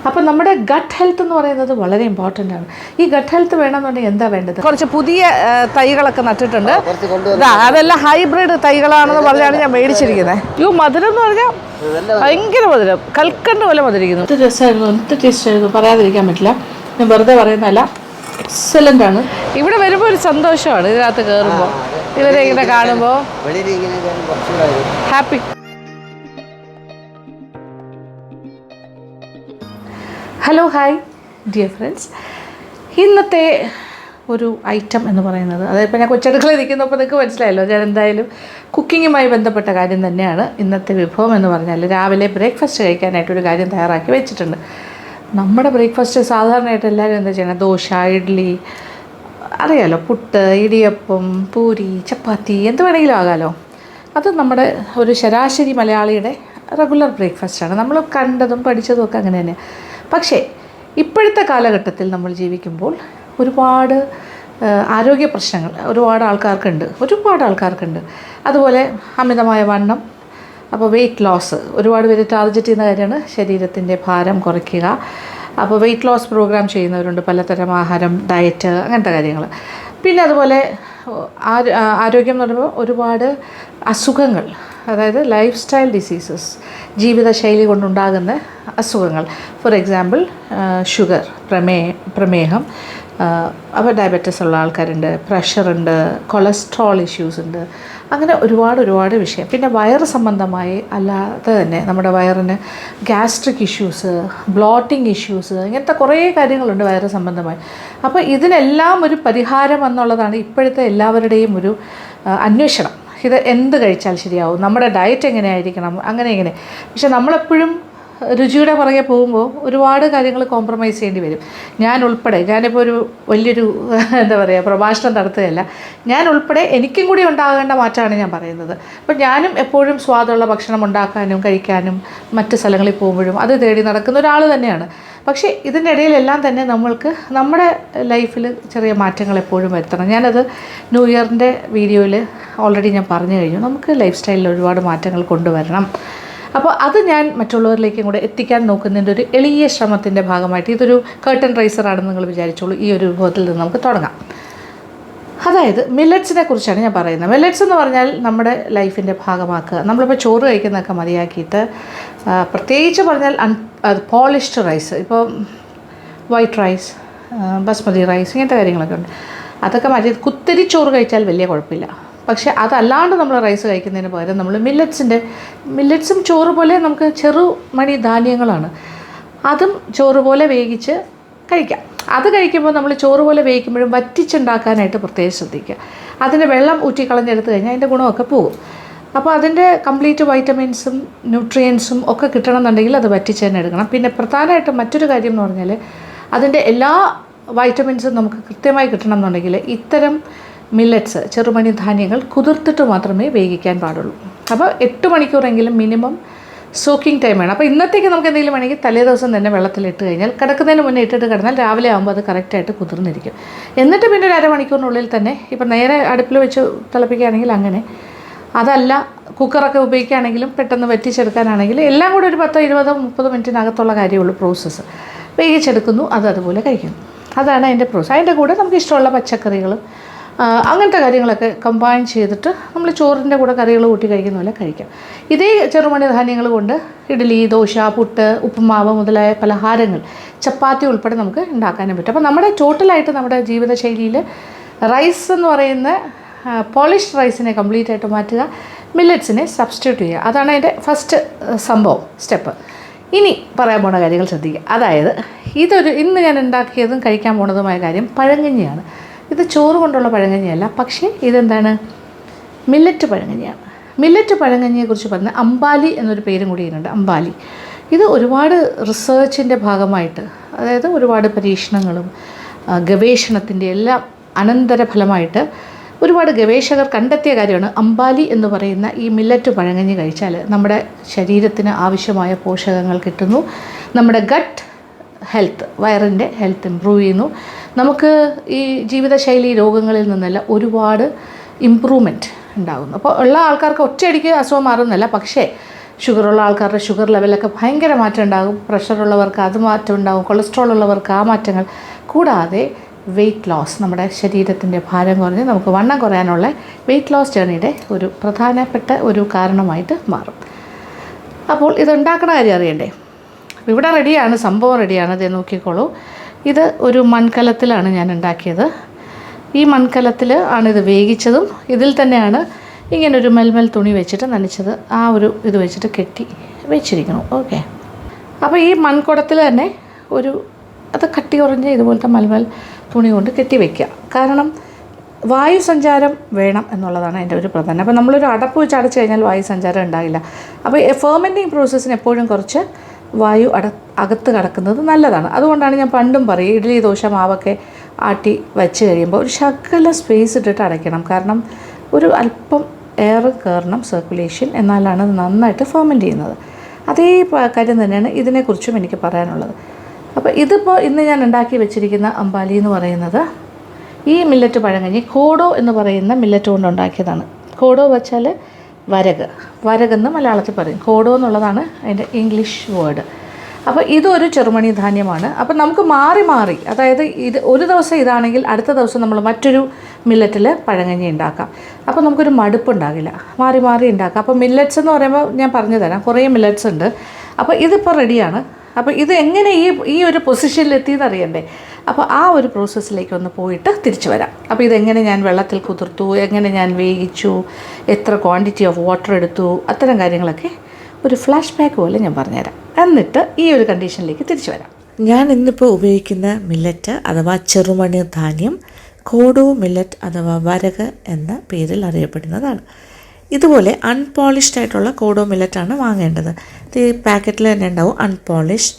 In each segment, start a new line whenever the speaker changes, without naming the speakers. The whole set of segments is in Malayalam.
അപ്പോൾ നമ്മുടെ ഗട്ട് ഹെൽത്ത് എന്ന് പറയുന്നത് വളരെ ഇമ്പോർട്ടൻ്റ് ആണ്. ഈ ഗട്ട് ഹെൽത്ത് വേണമെന്നുണ്ടെങ്കിൽ എന്താ വേണ്ടത്? കുറച്ച് പുതിയ തൈകളൊക്കെ നട്ടിട്ടുണ്ട്. അതെല്ലാം ഹൈബ്രിഡ് തൈകളാണെന്ന് പറഞ്ഞാണ് ഞാൻ മേടിച്ചിരിക്കുന്നത്. മധുരം എന്ന് പറഞ്ഞാൽ ഭയങ്കര മധുരം, കൽക്കണ്ട് പോലെ മധുരിക്കുന്നു. എന്ത് രസമായിരുന്നു, എന്ത് ടേസ്റ്റ് ആയിരുന്നു, പറയാതിരിക്കാൻ പറ്റില്ല. ഞാൻ വെറുതെ പറയുന്നതല്ല, എക്സലൻ്റ് ആണ്. ഇവിടെ വരുമ്പോൾ ഒരു സന്തോഷമാണ് ഇതിനകത്ത് കയറുമ്പോൾ, ഇവരെ ഇങ്ങനെ കാണുമ്പോൾ happy. Hello hi dear friends, ഇന്നത്തെ ഒരു ഐറ്റം എന്ന് പറയുന്നത്, അതായത് ഞാൻ കൊച്ചടുക്കളയിൽ നിൽക്കുന്നപ്പോൾ നിങ്ങൾക്ക് മനസ്സിലായല്ലോ, ഞാൻ എന്തായാലും കുക്കിങ്ങുമായി ബന്ധപ്പെട്ട കാര്യം തന്നെയാണ്. ഇന്നത്തെ വിഭവം എന്ന് പറഞ്ഞാൽ രാവിലെ ബ്രേക്ക്ഫാസ്റ്റ് കഴിക്കാനായിട്ടൊരു കാര്യം തയ്യാറാക്കി വെച്ചിട്ടുണ്ട്. നമ്മുടെ ബ്രേക്ക്ഫാസ്റ്റ് സാധാരണയായിട്ട് എല്ലാവരും എന്താ ചെയ്യണം? ദോശ, ഇഡ്ഡലി, അറിയാലോ, പുട്ട്, ഇടിയപ്പം, പൂരി, ചപ്പാത്തി, എന്ത് വേണമെങ്കിലും ആകാമല്ലോ. അത് നമ്മുടെ ഒരു ശരാശരി മലയാളിയുടെ റെഗുലർ ബ്രേക്ക്ഫാസ്റ്റാണ്. നമ്മൾ കണ്ടതും പഠിച്ചതും ഒക്കെ അങ്ങനെ തന്നെയാണ്. പക്ഷേ ഇപ്പോഴത്തെ കാലഘട്ടത്തിൽ നമ്മൾ ജീവിക്കുമ്പോൾ ഒരുപാട് ആരോഗ്യ പ്രശ്നങ്ങൾ ഒരുപാട് ആൾക്കാർക്കുണ്ട്. അതുപോലെ അമിതമായ വണ്ണം, അപ്പോൾ വെയിറ്റ് ലോസ്, ഒരുപാട് പേര് ടാർഗറ്റ് ചെയ്യുന്ന കാര്യമാണ് ശരീരത്തിൻ്റെ ഭാരം കുറയ്ക്കുക. അപ്പോൾ വെയിറ്റ് ലോസ് പ്രോഗ്രാം ചെയ്യുന്നവരുണ്ട്, പലതരം ആഹാരം, ഡയറ്റ്, അങ്ങനത്തെ കാര്യങ്ങൾ. പിന്നെ അതുപോലെ ആരോഗ്യം എന്ന് പറയുമ്പോൾ ഒരുപാട് അസുഖങ്ങൾ, അതായത് ലൈഫ് സ്റ്റൈൽ ഡിസീസസ്, ജീവിതശൈലി കൊണ്ടുണ്ടാകുന്ന അസുഖങ്ങൾ. ഫോർ എക്സാമ്പിൾ ഷുഗർ, പ്രമേഹം, അപ്പോൾ ഡയബറ്റീസ് ഉള്ള ആൾക്കാരുണ്ട്, പ്രഷറുണ്ട്, കൊളസ്ട്രോൾ ഇഷ്യൂസ് ഉണ്ട്, അങ്ങനെ ഒരുപാട് വിഷയം. പിന്നെ വയറ് സംബന്ധമായി അല്ലാതെ തന്നെ നമ്മുടെ വയറിന് ഗ്യാസ്ട്രിക് ഇഷ്യൂസ്, ബ്ലോട്ടിംഗ് ഇഷ്യൂസ്, ഇങ്ങനത്തെ കുറേ കാര്യങ്ങളുണ്ട് വയറ് സംബന്ധമായി. അപ്പോൾ ഇതിനെല്ലാം ഒരു പരിഹാരം എന്നുള്ളതാണ് ഇപ്പോഴത്തെ എല്ലാവരുടെയും ഒരു അന്വേഷണം. ഇത് എന്ത് കഴിച്ചാൽ ശരിയാവും, നമ്മുടെ ഡയറ്റ് എങ്ങനെയായിരിക്കണം, ഇങ്ങനെ. പക്ഷെ നമ്മളെപ്പോഴും രുചിയുടെ പുറകെ പോകുമ്പോൾ ഒരുപാട് കാര്യങ്ങൾ കോംപ്രമൈസ് ചെയ്യേണ്ടി വരും. ഞാനിപ്പോൾ ഒരു വലിയൊരു പ്രഭാഷണം നടത്തുകയല്ല, ഞാൻ ഉൾപ്പെടെ എനിക്കും കൂടി ഉണ്ടാകേണ്ട മാറ്റമാണ് ഞാൻ പറയുന്നത്. അപ്പോൾ ഞാനും എപ്പോഴും സ്വാദുള്ള ഭക്ഷണം ഉണ്ടാക്കാനും കഴിക്കാനും മറ്റ് സ്ഥലങ്ങളിൽ പോകുമ്പോഴും അത് തേടി നടക്കുന്ന ഒരാൾ തന്നെയാണ്. പക്ഷേ ഇതിൻ്റെ ഇടയിലെല്ലാം തന്നെ നമ്മൾക്ക് നമ്മുടെ ലൈഫിൽ ചെറിയ മാറ്റങ്ങൾ എപ്പോഴും വരുത്തണം. ഞാനത് ന്യൂ ഇയറിൻ്റെ വീഡിയോയിൽ ഓൾറെഡി ഞാൻ പറഞ്ഞു കഴിഞ്ഞു. നമുക്ക് ലൈഫ് സ്റ്റൈലിൽ ഒരുപാട് മാറ്റങ്ങൾ കൊണ്ടുവരണം. അപ്പോൾ അത് ഞാൻ മറ്റുള്ളവരിലേക്കും കൂടെ എത്തിക്കാൻ നോക്കുന്നതിൻ്റെ ഒരു എളിയ ശ്രമത്തിൻ്റെ ഭാഗമായിട്ട്, ഇതൊരു കർട്ടൻ റൈസറാണെന്ന് നിങ്ങൾ വിചാരിച്ചോളൂ, ഈ ഒരു വിഭവത്തിൽ നിന്ന് നമുക്ക് തുടങ്ങാം. അതായത് മില്ലറ്റ്സിനെ കുറിച്ചാണ് ഞാൻ പറയുന്നത്. മില്ലറ്റ്സ് എന്ന് പറഞ്ഞാൽ നമ്മുടെ ലൈഫിൻ്റെ ഭാഗമാക്കുക. നമ്മളിപ്പോൾ ചോറ് കഴിക്കുന്നതൊക്കെ മതിയാക്കിയിട്ട്, പ്രത്യേകിച്ച് പറഞ്ഞാൽ പോളിഷ്ഡ് റൈസ്, ഇപ്പോൾ വൈറ്റ് റൈസ്, ബസ്മതി റൈസ്, ഇങ്ങനത്തെ കാര്യങ്ങളൊക്കെ ഉണ്ട്. അതൊക്കെ മാറ്റി കുത്തിരി ചോറ് കഴിച്ചാൽ വലിയ കുഴപ്പമില്ല. പക്ഷേ അതല്ലാണ്ട് നമ്മൾ റൈസ് കഴിക്കുന്നതിന് പകരം നമ്മൾ മില്ലറ്റ്സും ചോറ് പോലെ നമുക്ക് ചെറുമണി ധാന്യങ്ങളാണ്, അതും ചോറ് പോലെ വേവിച്ച് കഴിക്കാം. അത് കഴിക്കുമ്പോൾ നമ്മൾ ചോറ് പോലെ വേവിക്കുമ്പോഴും വറ്റിച്ചുണ്ടാക്കാനായിട്ട് പ്രത്യേകം ശ്രദ്ധിക്കുക. അതിൻ്റെ വെള്ളം ഊറ്റിക്കളഞ്ഞെടുത്ത് കഴിഞ്ഞാൽ അതിൻ്റെ ഗുണമൊക്കെ പോകും. അപ്പോൾ അതിൻ്റെ കംപ്ലീറ്റ് വൈറ്റമിൻസും ന്യൂട്രിയൻസും ഒക്കെ കിട്ടണമെന്നുണ്ടെങ്കിൽ അത് വറ്റിച്ച് തന്നെ എടുക്കണം. പിന്നെ പ്രധാനമായിട്ടും മറ്റൊരു കാര്യം എന്ന് പറഞ്ഞാൽ അതിൻ്റെ എല്ലാ വൈറ്റമിൻസും നമുക്ക് കൃത്യമായി കിട്ടണം എന്നുണ്ടെങ്കിൽ ഇത്തരം മില്ലറ്റ്സ്, ചെറുമണി ധാന്യങ്ങൾ കുതിർത്തിട്ട് മാത്രമേ വേവിക്കാൻ പാടുള്ളൂ. അപ്പോൾ 8 മണിക്കൂറെങ്കിലും മിനിമം സോക്കിംഗ് ടൈം വേണം. അപ്പോൾ ഇന്നത്തേക്ക് നമുക്ക് എന്തെങ്കിലും വേണമെങ്കിൽ തലേ ദിവസം തന്നെ വെള്ളത്തിലിട്ട് കഴിഞ്ഞാൽ കിടക്കുന്നതിന് മുന്നേ ഇട്ടിട്ട് കിടന്നാൽ രാവിലെ ആകുമ്പോൾ അത് കറക്റ്റായിട്ട് കുതിർന്നിരിക്കും. എന്നിട്ട് പിന്നെ ഒരു അരമണിക്കൂറിനുള്ളിൽ തന്നെ, ഇപ്പം നേരെ അടുപ്പിൽ വെച്ച് തിളപ്പിക്കുകയാണെങ്കിൽ അങ്ങനെ, അതല്ല കുക്കറൊക്കെ ഉപയോഗിക്കുകയാണെങ്കിലും പെട്ടെന്ന് വറ്റിച്ചെടുക്കാനാണെങ്കിൽ എല്ലാം കൂടി ഒരു 10, 20, 30 മിനിറ്റിനകത്തുള്ള കാര്യമുള്ളൂ പ്രോസസ്സ്. വേവിച്ചെടുക്കുന്നു, അതുപോലെ കഴിക്കുന്നു. അതാണ് അതിൻ്റെ പ്രോസസ്സ്. അതിൻ്റെ കൂടെ നമുക്ക് ഇഷ്ടമുള്ള പച്ചക്കറികളും അങ്ങനത്തെ കാര്യങ്ങളൊക്കെ കമ്പൈൻ ചെയ്തിട്ട് നമ്മൾ ചോറിൻ്റെ കൂടെ കറികൾ കൂട്ടി കഴിക്കുന്ന പോലെ കഴിക്കാം. ഇതേ ചെറുമണി ധാന്യങ്ങൾ കൊണ്ട് ഇഡ്ഡലി, ദോശ, പുട്ട്, ഉപ്പുമാവ് മുതലായ പലഹാരങ്ങൾ, ചപ്പാത്തി ഉൾപ്പെടെ നമുക്ക് ഉണ്ടാക്കാനും പറ്റും. അപ്പോൾ നമ്മുടെ ടോട്ടലായിട്ട് നമ്മുടെ ജീവിതശൈലിയിൽ റൈസ് എന്ന് പറയുന്ന പോളിഷ്ഡ് റൈസിനെ കംപ്ലീറ്റ് ആയിട്ട് മാറ്റുക, മില്ലറ്റ്സിനെ സബ്സ്റ്റിറ്റ്യൂട്ട് ചെയ്യുക. അതാണ് അതിൻ്റെ ഫസ്റ്റ് സ്റ്റെപ്പ്. ഇനി പറയാൻ പോണ കാര്യങ്ങൾ ശ്രദ്ധിക്കുക. അതായത് ഇന്ന് ഞാൻ ഉണ്ടാക്കിയതും കഴിക്കാൻ പോണതുമായ കാര്യം പഴങ്കഞ്ഞിയാണ്. ഇത് ചോറ് കൊണ്ടുള്ള പഴങ്കഞ്ഞിയല്ല, പക്ഷേ ഇതെന്താണ്? മില്ലറ്റ് പഴങ്കഞ്ഞിയാണ്. മില്ലറ്റ് പഴങ്കഞ്ഞിയെക്കുറിച്ച് പറഞ്ഞാൽ അംബാലി എന്നൊരു പേരും കൂടി ഇതിനുണ്ട്, അംബാലി. ഇത് ഒരുപാട് റിസർച്ചിൻ്റെ ഭാഗമായിട്ട്, അതായത് ഒരുപാട് പരീക്ഷണങ്ങളും ഗവേഷണത്തിൻ്റെ എല്ലാം അനന്തരഫലമായിട്ട് ഒരുപാട് ഗവേഷകർ കണ്ടെത്തിയ കാര്യമാണ് അംബാലി എന്ന് പറയുന്ന ഈ മില്ലറ്റ് പഴങ്കഞ്ഞി കഴിച്ചാൽ നമ്മുടെ ശരീരത്തിന് ആവശ്യമായ പോഷകങ്ങൾ കിട്ടുന്നു, നമ്മുടെ ഗട്ട് ഹെൽത്ത്, വയറിൻ്റെ ഹെൽത്ത് ഇമ്പ്രൂവ് ചെയ്യുന്നു, നമുക്ക് ഈ ജീവിതശൈലി രോഗങ്ങളിൽ നിന്നെല്ലാം ഒരുപാട് ഇമ്പ്രൂവ്മെൻറ്റ് ഉണ്ടാകുന്നു. അപ്പോൾ ഉള്ള ആൾക്കാർക്ക് ഒറ്റയടിക്ക് അസുഖം മാറുന്നില്ല, പക്ഷേ ഷുഗറുള്ള ആൾക്കാരുടെ ഷുഗർ ലെവലൊക്കെ ഭയങ്കര മാറ്റം ഉണ്ടാകും. പ്രഷറുള്ളവർക്ക് അത് മാറ്റം ഉണ്ടാകും. കൊളസ്ട്രോൾ ഉള്ളവർക്ക് ആ മാറ്റങ്ങൾ. കൂടാതെ വെയ്റ്റ് ലോസ്, നമ്മുടെ ശരീരത്തിൻ്റെ ഭാരം കുറഞ്ഞ് നമുക്ക് വണ്ണം കുറയാനുള്ള വെയ്റ്റ് ലോസ് ജേർണിയുടെ ഒരു പ്രധാനപ്പെട്ട ഒരു കാരണമായിട്ട് മാറും. അപ്പോൾ ഇത് ഉണ്ടാക്കുന്ന കാര്യം അറിയണ്ടേ? ഇവിടെ റെഡിയാണ്, സംഭവം റെഡിയാണ്. ഇത് നോക്കിക്കോളൂ. ഇത് ഒരു മൺകലത്തിലാണ് ഞാൻ ഉണ്ടാക്കിയത്. ഈ മൺകലത്തിൽ ആണ് ഇത് വേവിച്ചതും. ഇതിൽ തന്നെയാണ് ഇങ്ങനൊരു മെൽമെൽ തുണി വെച്ചിട്ട് നനച്ചത് ആ ഒരു ഇത് വെച്ചിട്ട് കെട്ടി വെച്ചിരിക്കണം. ഓക്കെ. അപ്പോൾ ഈ മൺകുടത്തിൽ തന്നെ അത് കട്ടി കുറഞ്ഞ് ഇതുപോലത്തെ മെൽമെൽ തുണി കൊണ്ട് കെട്ടി വയ്ക്കുക. കാരണം വായു സഞ്ചാരം വേണം എന്നുള്ളതാണ് അതിൻ്റെ ഒരു പ്രധാനം. അപ്പോൾ നമ്മളൊരു അടപ്പ് വെച്ച് അടച്ചു കഴിഞ്ഞാൽ വായു സഞ്ചാരം ഉണ്ടാകില്ല. അപ്പോൾ ഫെർമെൻറ്റിങ് പ്രോസസ്സിന് എപ്പോഴും കുറച്ച് വായു അകത്ത് കടക്കുന്നത് നല്ലതാണ്. അതുകൊണ്ടാണ് ഞാൻ പണ്ടും പറയും, ഇഡ്ഡലി ദോശ മാവൊക്കെ ആട്ടി വെച്ച് കഴിയുമ്പോൾ ഒരു ശകല സ്പേസ് ഇട്ടിട്ട് അടയ്ക്കണം. കാരണം ഒരു അല്പം എയർ കയറണം, സർക്കുലേഷൻ, എന്നാലാണ് അത് നന്നായിട്ട് ഫെർമെൻറ്റ് ചെയ്യുന്നത്. അതേ കാര്യം തന്നെയാണ് ഇതിനെക്കുറിച്ചും എനിക്ക് പറയാനുള്ളത്. അപ്പോൾ ഇതിപ്പോൾ ഇന്ന് ഞാൻ ഉണ്ടാക്കി വെച്ചിരിക്കുന്ന അമ്പാലി എന്ന് പറയുന്നത് ഈ മില്ലറ്റ് പഴങ്കഞ്ഞി കോഡോ എന്ന് പറയുന്ന മില്ലറ്റ് കൊണ്ട് ഉണ്ടാക്കിയതാണ്. കോഡോ വെച്ചാൽ വരകെന്ന് മലയാളത്തിൽ പറയും. കോഡോ എന്നുള്ളതാണ് അതിൻ്റെ ഇംഗ്ലീഷ് വേർഡ്. അപ്പോൾ ഇതൊരു ചെറുമണി ധാന്യമാണ്. അപ്പോൾ നമുക്ക് മാറി അതായത് ഇത് ഒരു ദിവസം ഇതാണെങ്കിൽ അടുത്ത ദിവസം നമ്മൾ മറ്റൊരു മില്ലറ്റിൽ പഴങ്കഞ്ഞി ഉണ്ടാക്കാം. അപ്പോൾ നമുക്കൊരു മടുപ്പുണ്ടാകില്ല, മാറി ഉണ്ടാക്കാം. അപ്പോൾ മില്ലറ്റ്സ് എന്ന് പറയുമ്പോൾ ഞാൻ പറഞ്ഞു തരാം, കുറേ മില്ലറ്റ്സ് ഉണ്ട്. അപ്പോൾ ഇതിപ്പോൾ റെഡിയാണ്. അപ്പോൾ ഇത് എങ്ങനെ ഈ ഒരു പൊസിഷനിലെത്തിയെന്ന് അറിയണ്ടേ? അപ്പോൾ ആ ഒരു പ്രോസസ്സിലേക്ക് ഒന്ന് പോയിട്ട് തിരിച്ചു വരാം. അപ്പോൾ ഇതെങ്ങനെ ഞാൻ വെള്ളത്തിൽ കുതിർത്തു, എങ്ങനെ ഞാൻ വേവിച്ചു, എത്ര ക്വാണ്ടിറ്റി ഓഫ് വാട്ടർ എടുത്തു, അത്തരം കാര്യങ്ങളൊക്കെ ഒരു ഫ്ലാഷ് ബാക്ക് പോലെ ഞാൻ പറഞ്ഞുതരാം. എന്നിട്ട് ഈ ഒരു കണ്ടീഷനിലേക്ക് തിരിച്ചു വരാം.
ഞാൻ ഇന്നിപ്പോൾ ഉപയോഗിക്കുന്ന മില്ലറ്റ് അഥവാ ചെറുമണി ധാന്യം കോഡോ മില്ലറ്റ് അഥവാ വരക് എന്ന പേരിൽ അറിയപ്പെടുന്നതാണ്. ഇതുപോലെ അൺപോളിഷ്ഡ് ആയിട്ടുള്ള കോഡോ മില്ലറ്റാണ് വാങ്ങേണ്ടത്. ഇത് ഈ പാക്കറ്റിൽ തന്നെ ഉണ്ടാവും അൺപോളിഷ്ഡ്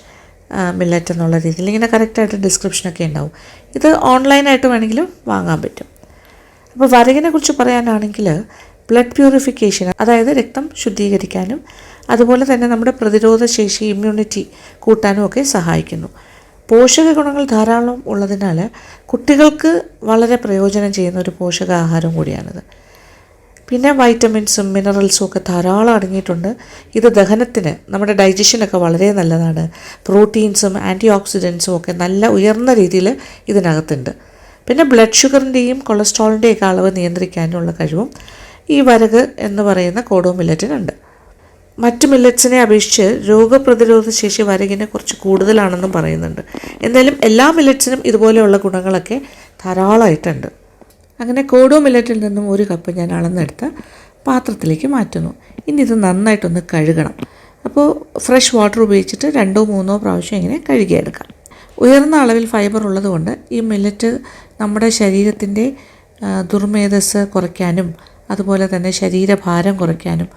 മില്ലറ്റ് എന്നുള്ള രീതിയിൽ ഇങ്ങനെ കറക്റ്റായിട്ട് ഡിസ്ക്രിപ്ഷനൊക്കെ ഉണ്ടാവും. ഇത് ഓൺലൈനായിട്ട് വേണമെങ്കിലും വാങ്ങാൻ പറ്റും. അപ്പോൾ വരകിനെ കുറിച്ച് പറയാനാണെങ്കിൽ ബ്ലഡ് പ്യൂരിഫിക്കേഷൻ, അതായത് രക്തം ശുദ്ധീകരിക്കാനും അതുപോലെ തന്നെ നമ്മുടെ പ്രതിരോധ ശേഷി, ഇമ്മ്യൂണിറ്റി കൂട്ടാനും ഒക്കെ സഹായിക്കുന്നു. പോഷക ഗുണങ്ങൾ ധാരാളം ഉള്ളതിനാൽ കുട്ടികൾക്ക് വളരെ പ്രയോജനം ചെയ്യുന്ന ഒരു പോഷകാഹാരം കൂടിയാണിത്. പിന്നെ വൈറ്റമിൻസും മിനറൽസും ഒക്കെ ധാരാളം അടങ്ങിയിട്ടുണ്ട്. ഇത് ദഹനത്തിന്, നമ്മുടെ ഡൈജഷനൊക്കെ വളരെ നല്ലതാണ്. പ്രോട്ടീൻസും ആൻറ്റി ഓക്സിഡൻസും ഒക്കെ നല്ല ഉയർന്ന രീതിയിൽ ഇതിനകത്തുണ്ട്. പിന്നെ ബ്ലഡ് ഷുഗറിൻ്റെയും കൊളസ്ട്രോളിൻ്റെയൊക്കെ അളവ് നിയന്ത്രിക്കാനുള്ള കഴിവും ഈ വരക് എന്ന് പറയുന്ന കോഡോ മില്ലറ്റിനുണ്ട്. മറ്റ് മില്ലറ്റ്സിനെ അപേക്ഷിച്ച് രോഗപ്രതിരോധ ശേഷി വരകിന് കുറച്ച് കൂടുതലാണെന്നും പറയുന്നുണ്ട്. എന്തായാലും എല്ലാ മില്ലറ്റ്സിനും ഇതുപോലെയുള്ള ഗുണങ്ങളൊക്കെ ധാരാളമായിട്ടുണ്ട്. അങ്ങനെ കോഡോ മില്ലറ്റിൽ നിന്നും 1 കപ്പ് ഞാൻ അളന്നെടുത്ത് പാത്രത്തിലേക്ക് മാറ്റുന്നു. ഇനി ഇത് നന്നായിട്ടൊന്ന് കഴുകണം. അപ്പോൾ ഫ്രഷ് വാട്ടർ ഉപയോഗിച്ചിട്ട് 2-3 പ്രാവശ്യം ഇങ്ങനെ കഴുകിയെടുക്കാം. ഉയർന്ന അളവിൽ ഫൈബർ ഉള്ളതുകൊണ്ട് ഈ മില്ലറ്റ് നമ്മുടെ ശരീരത്തിൻ്റെ ദുർമേധസ് കുറയ്ക്കാനും അതുപോലെ തന്നെ ശരീരഭാരം കുറയ്ക്കാനും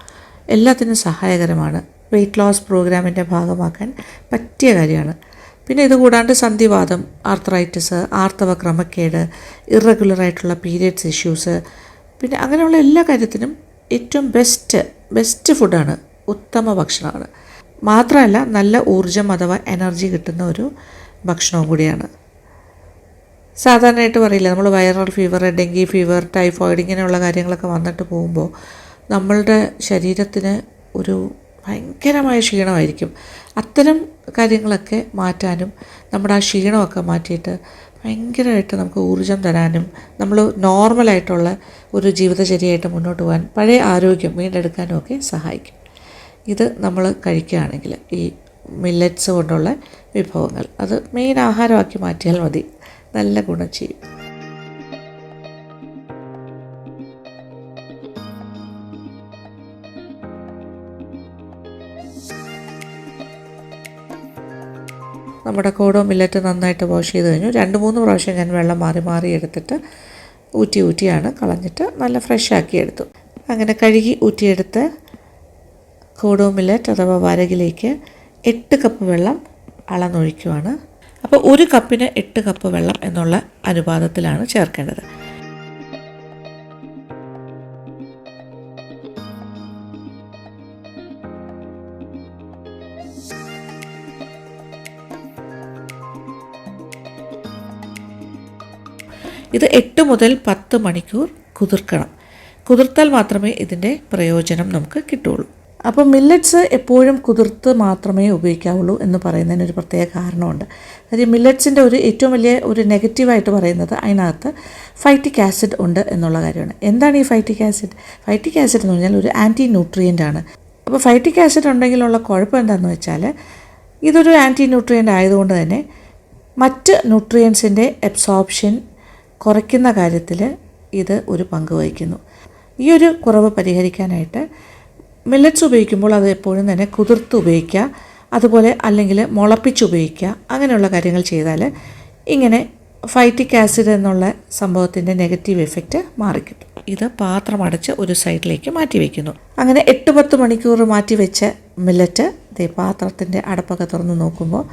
എല്ലാത്തിനും സഹായകരമാണ്. വെയ്റ്റ് ലോസ് പ്രോഗ്രാമിൻ്റെ ഭാഗമാക്കാൻ പറ്റിയ കാര്യമാണ്. പിന്നെ ഇത് കൂടാണ്ട് സന്ധിവാതം, ആർത്രൈറ്റിസ്, ആർത്തവ ക്രമക്കേട്, ഇറഗുലറായിട്ടുള്ള പീരിയഡ്സ് ഇഷ്യൂസ്, പിന്നെ അങ്ങനെയുള്ള എല്ലാ കാര്യത്തിനും ഏറ്റവും ബെസ്റ്റ് ഫുഡാണ്, ഉത്തമ ഭക്ഷണമാണ്. മാത്രമല്ല നല്ല ഊർജ്ജം അഥവാ എനർജി കിട്ടുന്ന ഒരു ഭക്ഷണവും കൂടിയാണ്. സാധാരണയായിട്ട് പറയില്ല, നമ്മൾ viral fever, dengue fever, typhoid ഇങ്ങനെയുള്ള കാര്യങ്ങളൊക്കെ വന്നിട്ട് പോകുമ്പോൾ നമ്മളുടെ ശരീരത്തിന് ഒരു ഭയങ്കരമായ ക്ഷീണമായിരിക്കും. അത്തരം കാര്യങ്ങളൊക്കെ മാറ്റാനും നമ്മുടെ ആ ക്ഷീണമൊക്കെ മാറ്റിയിട്ട് ഭയങ്കരമായിട്ട് നമുക്ക് ഊർജ്ജം തരാനും നമ്മൾ നോർമലായിട്ടുള്ള ഒരു ജീവിതചര്യയായിട്ട് മുന്നോട്ട് പോകാൻ, പഴയ ആരോഗ്യം വീണ്ടെടുക്കാനും ഒക്കെ സഹായിക്കും. ഇത് നമ്മൾ കഴിക്കുകയാണെങ്കിൽ ഈ മില്ലറ്റ്സ് കൊണ്ടുള്ള വിഭവങ്ങൾ അത് മെയിൻ ആഹാരമാക്കി മാറ്റിയാൽ മതി, നല്ല ഗുണം ചെയ്യും. നമ്മുടെ കോഡോ മില്ലറ്റ് നന്നായിട്ട് വാഷ് ചെയ്ത് കഴിഞ്ഞു. 2-3 പ്രാവശ്യം ഞാൻ വെള്ളം മാറി എടുത്തിട്ട് ഊറ്റിയാണ് കളഞ്ഞിട്ട് നല്ല ഫ്രഷാക്കി എടുത്തു. അങ്ങനെ കഴുകി ഊറ്റിയെടുത്ത് കോഡോ മില്ലറ്റ് അഥവാ വരകിലേക്ക് 8 കപ്പ് വെള്ളം അളന്നൊഴിക്കുവാണ്. അപ്പോൾ 1 കപ്പിന് 8 കപ്പ് വെള്ളം എന്നുള്ള അനുപാതത്തിലാണ് ചേർക്കേണ്ടത്. ഇത് 8 മുതൽ 10 മണിക്കൂർ കുതിർക്കണം. കുതിർത്താൽ മാത്രമേ ഇതിൻ്റെ പ്രയോജനം നമുക്ക് കിട്ടുള്ളൂ. അപ്പോൾ മില്ലറ്റ്സ് എപ്പോഴും കുതിർത്ത് മാത്രമേ ഉപയോഗിക്കാവുള്ളൂ എന്ന് പറയുന്നതിന് ഒരു പ്രത്യേക കാരണമുണ്ട്. കാര്യം മില്ലറ്റ്സിൻ്റെ ഏറ്റവും വലിയ ഒരു നെഗറ്റീവായിട്ട് പറയുന്നത് അതിനകത്ത് ഫൈറ്റിക് ആസിഡ് ഉണ്ട് എന്നുള്ള കാര്യമാണ്. എന്താണ് ഈ ഫൈറ്റിക് ആസിഡ്? ഫൈറ്റിക് ആസിഡ് എന്ന് പറഞ്ഞാൽ ഒരു ആൻറ്റി ന്യൂട്രിയൻ്റ് ആണ്. അപ്പോൾ ഫൈറ്റിക് ആസിഡ് ഉണ്ടെങ്കിലുള്ള കുഴപ്പം എന്താണെന്ന് വെച്ചാൽ ഇതൊരു ആൻറ്റി ന്യൂട്രിയൻ്റ് ആയതുകൊണ്ട് തന്നെ മറ്റ് ന്യൂട്രിയൻസിൻ്റെ അബ്സോർപ്ഷൻ കുറയ്ക്കുന്ന കാര്യത്തിൽ ഇത് ഒരു പങ്ക് വഹിക്കുന്നു. ഈ ഒരു കുറവ് പരിഹരിക്കാനായിട്ട് മില്ലറ്റ്സ് ഉപയോഗിക്കുമ്പോൾ അത് എപ്പോഴും തന്നെ കുതിർത്ത് ഉപയോഗിക്കുക, അതുപോലെ അല്ലെങ്കിൽ മുളപ്പിച്ച് ഉപയോഗിക്കുക. അങ്ങനെയുള്ള കാര്യങ്ങൾ ചെയ്താൽ ഇങ്ങനെ ഫൈറ്റിക് ആസിഡ് എന്നുള്ള സംഭവത്തിൻ്റെ നെഗറ്റീവ് എഫക്റ്റ് മാറിക്കിട്ടും. ഇത് പാത്രം അടച്ച് ഒരു സൈഡിലേക്ക് മാറ്റി വയ്ക്കുന്നു. അങ്ങനെ 8-10 മണിക്കൂർ മാറ്റി വെച്ച മില്ലറ്റ് പാത്രത്തിൻ്റെ അടപ്പൊക്കെ തുറന്ന് നോക്കുമ്പോൾ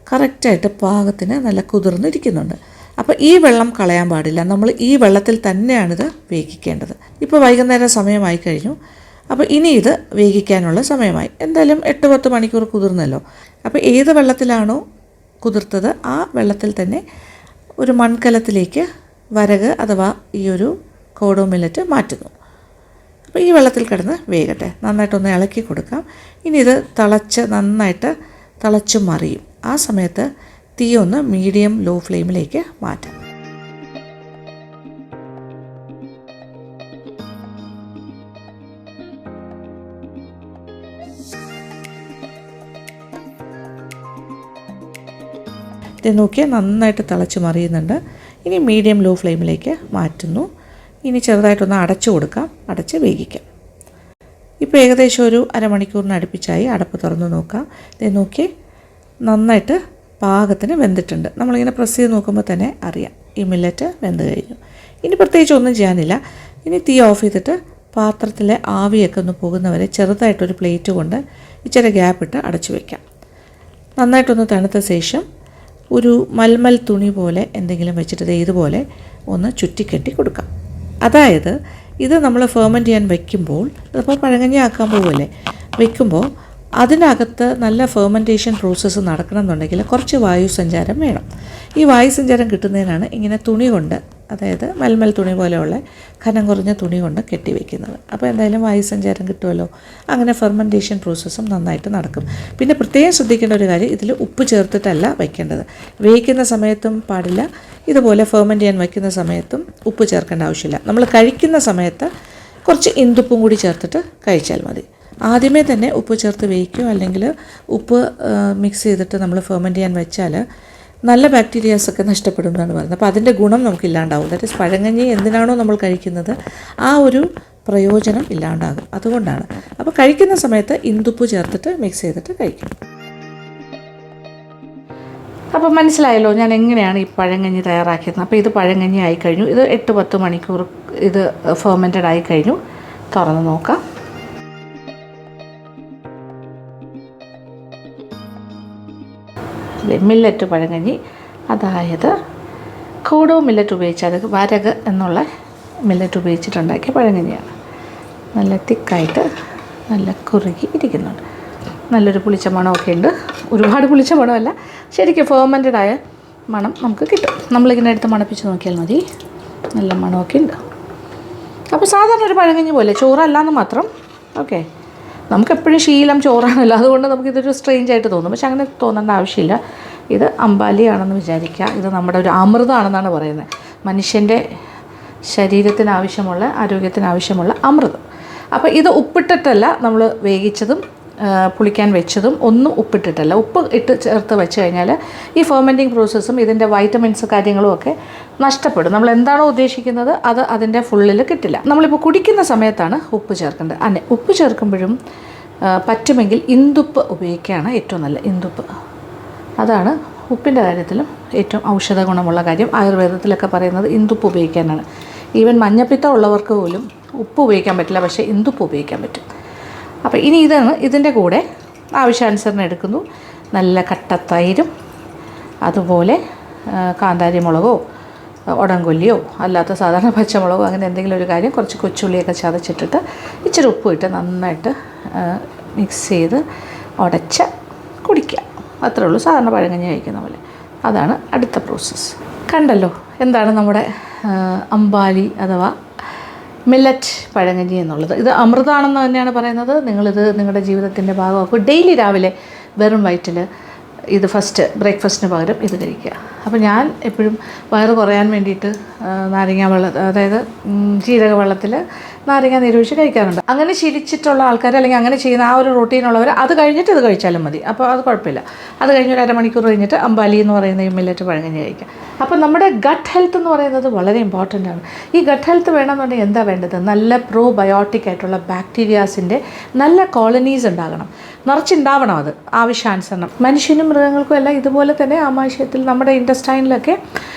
കറക്റ്റായിട്ട് പാകത്തിന് നല്ല കുതിർന്നിരിക്കുന്നുണ്ട്. അപ്പോൾ ഈ വെള്ളം കളയാൻ പാടില്ല. നമ്മൾ ഈ വെള്ളത്തിൽ തന്നെയാണിത് വേവിക്കേണ്ടത്. ഇപ്പോൾ വൈകുന്നേരം സമയമായി കഴിഞ്ഞു. അപ്പോൾ ഇനി ഇത് വേവിക്കാനുള്ള സമയമായി. എന്തായാലും 8-10 മണിക്കൂർ കുതിർന്നല്ലോ. അപ്പോൾ ഏത് വെള്ളത്തിലാണോ കുതിർത്തത് ആ വെള്ളത്തിൽ തന്നെ ഒരു മൺകലത്തിലേക്ക് വരക് അഥവാ ഈ ഒരു കോഡോ മില്ലറ്റ് മാറ്റുന്നു. അപ്പോൾ ഈ വെള്ളത്തിൽ കിടന്ന് വേകട്ടെ. നന്നായിട്ടൊന്ന് ഇളക്കി കൊടുക്കാം. ഇനി ഇത് നന്നായിട്ട് തിളച്ച് മറിയും. ആ സമയത്ത് തീ ഒന്ന് മീഡിയം ലോ ഫ്ലെയിമിലേക്ക് മാറ്റാം. ഇത് നോക്കിയാൽ നന്നായിട്ട് തിളച്ച് മറിയുന്നുണ്ട്. ഇനി മീഡിയം ലോ ഫ്ലെയിമിലേക്ക് മാറ്റുന്നു. ഇനി ചെറുതായിട്ടൊന്ന് അടച്ചു കൊടുക്കാം, അടച്ച് വേവിക്കാം. ഇപ്പോൾ ഏകദേശം ഒരു അരമണിക്കൂറിന് അടുപ്പിച്ചായി. അടപ്പ് തുറന്ന് നോക്കാം. ഇത് നോക്കി നന്നായിട്ട് പാകത്തിന് വെന്തിട്ടുണ്ട്. നമ്മളിങ്ങനെ പ്രസ് ചെയ്ത് നോക്കുമ്പോൾ തന്നെ അറിയാം ഈ മില്ലറ്റ് വെന്ത് കഴിഞ്ഞു. ഇനി പ്രത്യേകിച്ച് ഒന്നും ചെയ്യാനില്ല. ഇനി തീ ഓഫ് ചെയ്തിട്ട് പാത്രത്തിലെ ആവിയൊക്കെ ഒന്ന് പോകുന്നവരെ ചെറുതായിട്ടൊരു പ്ലേറ്റ് കൊണ്ട് ഇച്ചിരി ഗ്യാപ്പിട്ട് അടച്ചു വയ്ക്കാം. നന്നായിട്ടൊന്ന് തണുത്ത ശേഷം ഒരു മൽമൽ തുണി പോലെ എന്തെങ്കിലും വെച്ചിട്ട് ഇതുപോലെ ഒന്ന് ചുറ്റിക്കെട്ടി കൊടുക്കാം. അതായത് ഇത് നമ്മൾ ഫെർമെൻറ്റ് ചെയ്യാൻ വയ്ക്കുമ്പോൾ, അതിപ്പോൾ പഴങ്കഞ്ഞി ആക്കാൻ പോകുമല്ലേ, വയ്ക്കുമ്പോൾ അതിനകത്ത് നല്ല ഫെർമെൻറ്റേഷൻ പ്രോസസ്സ് നടക്കണമെന്നുണ്ടെങ്കിൽ കുറച്ച് വായുസഞ്ചാരം വേണം. ഈ വായുസഞ്ചാരം കിട്ടുന്നതിനാണ് ഇങ്ങനെ തുണി കൊണ്ട്, അതായത് മൽമൽ തുണി പോലെയുള്ള കനം കുറഞ്ഞ തുണി കൊണ്ട് കെട്ടിവെക്കുന്നത്. അപ്പോൾ എന്തായാലും വായുസഞ്ചാരം കിട്ടുമല്ലോ. അങ്ങനെ ഫെർമെൻറ്റേഷൻ പ്രോസസ്സും നന്നായിട്ട് നടക്കും. പിന്നെ പ്രത്യേകം ശ്രദ്ധിക്കേണ്ട ഒരു കാര്യം, ഇതിൽ ഉപ്പ് ചേർത്തിട്ടല്ല വയ്ക്കേണ്ടത്. വേവിക്കുന്ന സമയത്തും പാടില്ല, ഇതുപോലെ ഫെർമെൻറ്റ് ചെയ്യാൻ വയ്ക്കുന്ന സമയത്തും ഉപ്പ് ചേർക്കേണ്ട ആവശ്യമില്ല. നമ്മൾ കഴിക്കുന്ന സമയത്ത് കുറച്ച് ഇന്ദുപ്പും കൂടി ചേർത്തിട്ട് കഴിച്ചാൽ മതി. ആദ്യമേ തന്നെ ഉപ്പ് ചേർത്ത് വേവിക്കും, അല്ലെങ്കിൽ ഉപ്പ് മിക്സ് ചെയ്തിട്ട് നമ്മൾ ഫെർമെൻറ്റ് ചെയ്യാൻ വെച്ചാൽ നല്ല ബാക്ടീരിയാസൊക്കെ നഷ്ടപ്പെടും എന്നാണ് പറയുന്നത്. അപ്പോൾ അതിൻ്റെ ഗുണം നമുക്കില്ലാണ്ടാവും. ദാറ്റ് ഈസ് പഴങ്കഞ്ഞി എന്തിനാണോ നമ്മൾ കഴിക്കുന്നത് ആ ഒരു പ്രയോജനം ഇല്ലാണ്ടാകും. അതുകൊണ്ടാണ്. അപ്പോൾ കഴിക്കുന്ന സമയത്ത് ഇന്ദുപ്പ് ചേർത്തിട്ട് മിക്സ് ചെയ്തിട്ട് കഴിക്കും.
അപ്പോൾ മനസ്സിലായല്ലോ ഞാൻ എങ്ങനെയാണ് ഈ പഴങ്കഞ്ഞി തയ്യാറാക്കിയത്. അപ്പോൾ ഇത് പഴങ്കഞ്ഞി ആയിക്കഴിഞ്ഞു. ഇത് 8-10 മണിക്കൂർ ഇത് ഫെർമെൻറ്റഡ് ആയിക്കഴിഞ്ഞു. തുറന്ന് നോക്കാം. മില്ലറ്റ് പഴങ്കഞ്ഞി, അതായത് കോഡോ മില്ലറ്റ് ഉപയോഗിച്ച്, അത് വരക് എന്നുള്ള മില്ലറ്റ് ഉപയോഗിച്ചിട്ടുണ്ടാക്കിയ പഴങ്കഞ്ഞിയാണ്. നല്ല തിക്കായിട്ട് നല്ല കുറുകി ഇരിക്കുന്നുണ്ട്. നല്ലൊരു പുളിച്ച മണമൊക്കെ ഉണ്ട്. ഒരുപാട് പുളിച്ച മണമല്ല, ശരിക്കും ഫെർമെൻറ്റഡായ മണം നമുക്ക് കിട്ടും. നമ്മളിങ്ങനെ എടുത്ത് മണപ്പിച്ച് നോക്കിയാൽ മതി. നല്ല മണമൊക്കെ ഉണ്ട്. അപ്പോൾ സാധാരണ ഒരു പഴങ്കഞ്ഞി പോലെ, ചോറല്ലാന്ന് മാത്രം. ഓക്കെ, നമുക്കെപ്പോഴും ശീലം ചോറാണല്ലോ, അതുകൊണ്ട് നമുക്കിതൊരു സ്ട്രേഞ്ച് ആയിട്ട് തോന്നും. പക്ഷെ അങ്ങനെ തോന്നേണ്ട ആവശ്യമില്ല. ഇത് അമ്പാലിയാണെന്ന് വിചാരിക്കുക. ഇത് നമ്മുടെ ഒരു അമൃതമാണെന്നാണ് പറയുന്നത്. മനുഷ്യൻ്റെ ശരീരത്തിനാവശ്യമുള്ള, ആരോഗ്യത്തിനാവശ്യമുള്ള അമൃതം. അപ്പോൾ ഇത് ഉപ്പിട്ടിട്ടല്ല നമ്മൾ വേവിച്ചതും പുളിക്കാൻ വെച്ചതും ഒന്നും ഉപ്പിട്ടിട്ടല്ല. ഉപ്പ് ഇട്ട് ചേർത്ത് വെച്ച് കഴിഞ്ഞാൽ ഈ ഫെർമെൻറ്റിങ് പ്രോസസ്സും ഇതിൻ്റെ വൈറ്റമിൻസ് കാര്യങ്ങളും ഒക്കെ നഷ്ടപ്പെടും. നമ്മൾ എന്താണോ ഉദ്ദേശിക്കുന്നത് അത് അതിൻ്റെ ഫുള്ളിൽ കിട്ടില്ല. നമ്മളിപ്പോൾ കുടിക്കുന്ന സമയത്താണ് ഉപ്പ് ചേർക്കേണ്ടത്. അന്നെ ഉപ്പ് ചേർക്കുമ്പോഴും പറ്റുമെങ്കിൽ ഇന്ദുപ്പ് ഉപയോഗിക്കുകയാണ് ഏറ്റവും നല്ല. ഇന്ദുപ്പ് അതാണ് ഉപ്പിൻ്റെ കാര്യത്തിലും ഏറ്റവും ഔഷധ ഗുണമുള്ള കാര്യം. ആയുർവേദത്തിലൊക്കെ പറയുന്നത് ഇന്ദുപ്പ് ഉപയോഗിക്കാനാണ്. ഈവൻ മഞ്ഞപ്പിത്തം ഉള്ളവർക്ക് പോലും ഉപ്പ് ഉപയോഗിക്കാൻ പറ്റില്ല, പക്ഷേ ഇന്ദുപ്പ് ഉപയോഗിക്കാൻ പറ്റും. അപ്പോൾ ഇനി ഇതിൻ്റെ കൂടെ ആവശ്യാനുസരണം എടുക്കുന്നു. നല്ല കട്ട തൈരും, അതുപോലെ കാന്താരി മുളകോ ഉടംകൊല്ലിയോ അല്ലാത്ത സാധാരണ പച്ചമുളകോ അങ്ങനെ എന്തെങ്കിലും ഒരു കാര്യം, കുറച്ച് കൊച്ചുള്ളിയൊക്കെ ചതച്ചിട്ടിട്ട് ഇച്ചിരി ഉപ്പ് ഇട്ട് നന്നായിട്ട് മിക്സ് ചെയ്ത് ഉടച്ച് കുടിക്കുക. അത്രേ ഉള്ളൂ, സാധാരണ പഴങ്കഞ്ഞി കഴിക്കുന്ന പോലെ. അതാണ് അടുത്ത പ്രോസസ്സ്. കണ്ടല്ലോ എന്താണ് നമ്മുടെ അമ്പാലി അഥവാ മില്ലറ്റ് പഴങ്കഞ്ഞി എന്നുള്ളത്. ഇത് അമൃതാണെന്ന് തന്നെയാണ് പറയുന്നത്. നിങ്ങളിത് നിങ്ങളുടെ ജീവിതത്തിൻ്റെ ഭാഗമാക്കും. ഡെയിലി രാവിലെ വെറും വയറ്റിൽ ഇത് ബ്രേക്ക്ഫാസ്റ്റിന് പകരം ഇത് കഴിക്കുക. അപ്പോൾ ഞാൻ എപ്പോഴും വയറ് കുറയാൻ വേണ്ടിയിട്ട് നാരങ്ങ വെള്ളം, അതായത് ജീരക വെള്ളത്തിൽ നാരങ്ങ നീരൊഴിച്ച് കഴിക്കാറുണ്ട്. അങ്ങനെ ശീലിച്ചിട്ടുള്ള ആൾക്കാർ, അല്ലെങ്കിൽ അങ്ങനെ ചെയ്യുന്ന ആ ഒരു റൂട്ടീനുള്ളവർ അത് കഴിഞ്ഞിട്ട് ഇത് കഴിച്ചാലും മതി. അപ്പോൾ അത് കുഴപ്പമില്ല. അത് കഴിഞ്ഞ് ഒരു അരമണിക്കൂർ കഴിഞ്ഞിട്ട് അമ്പാലി എന്ന് പറയുന്ന ഈ മില്ലറ്റ് പഴങ്കഞ്ഞി കഴിക്കുക. അപ്പോൾ നമ്മുടെ ഗട്ട് ഹെൽത്ത് എന്ന് പറയുന്നത് വളരെ ഇമ്പോർട്ടൻ്റ് ആണ്. ഈ ഗട്ട് ഹെൽത്ത് വേണമെന്നുണ്ടെങ്കിൽ എന്താ വേണ്ടത്? നല്ല പ്രോബയോട്ടിക് ആയിട്ടുള്ള ബാക്ടീരിയാസിൻ്റെ നല്ല കോളനീസ് ഉണ്ടാകണം, നിറച്ചുണ്ടാവണം. അത് ആവശ്യാനുസരണം. മനുഷ്യനും മൃഗങ്ങൾക്കും എല്ലാം ഇതുപോലെ തന്നെ ആമാശയത്തിൽ നമ്മുടെ ഇൻറ്റസ്റ്റൈനിലൊക്കെ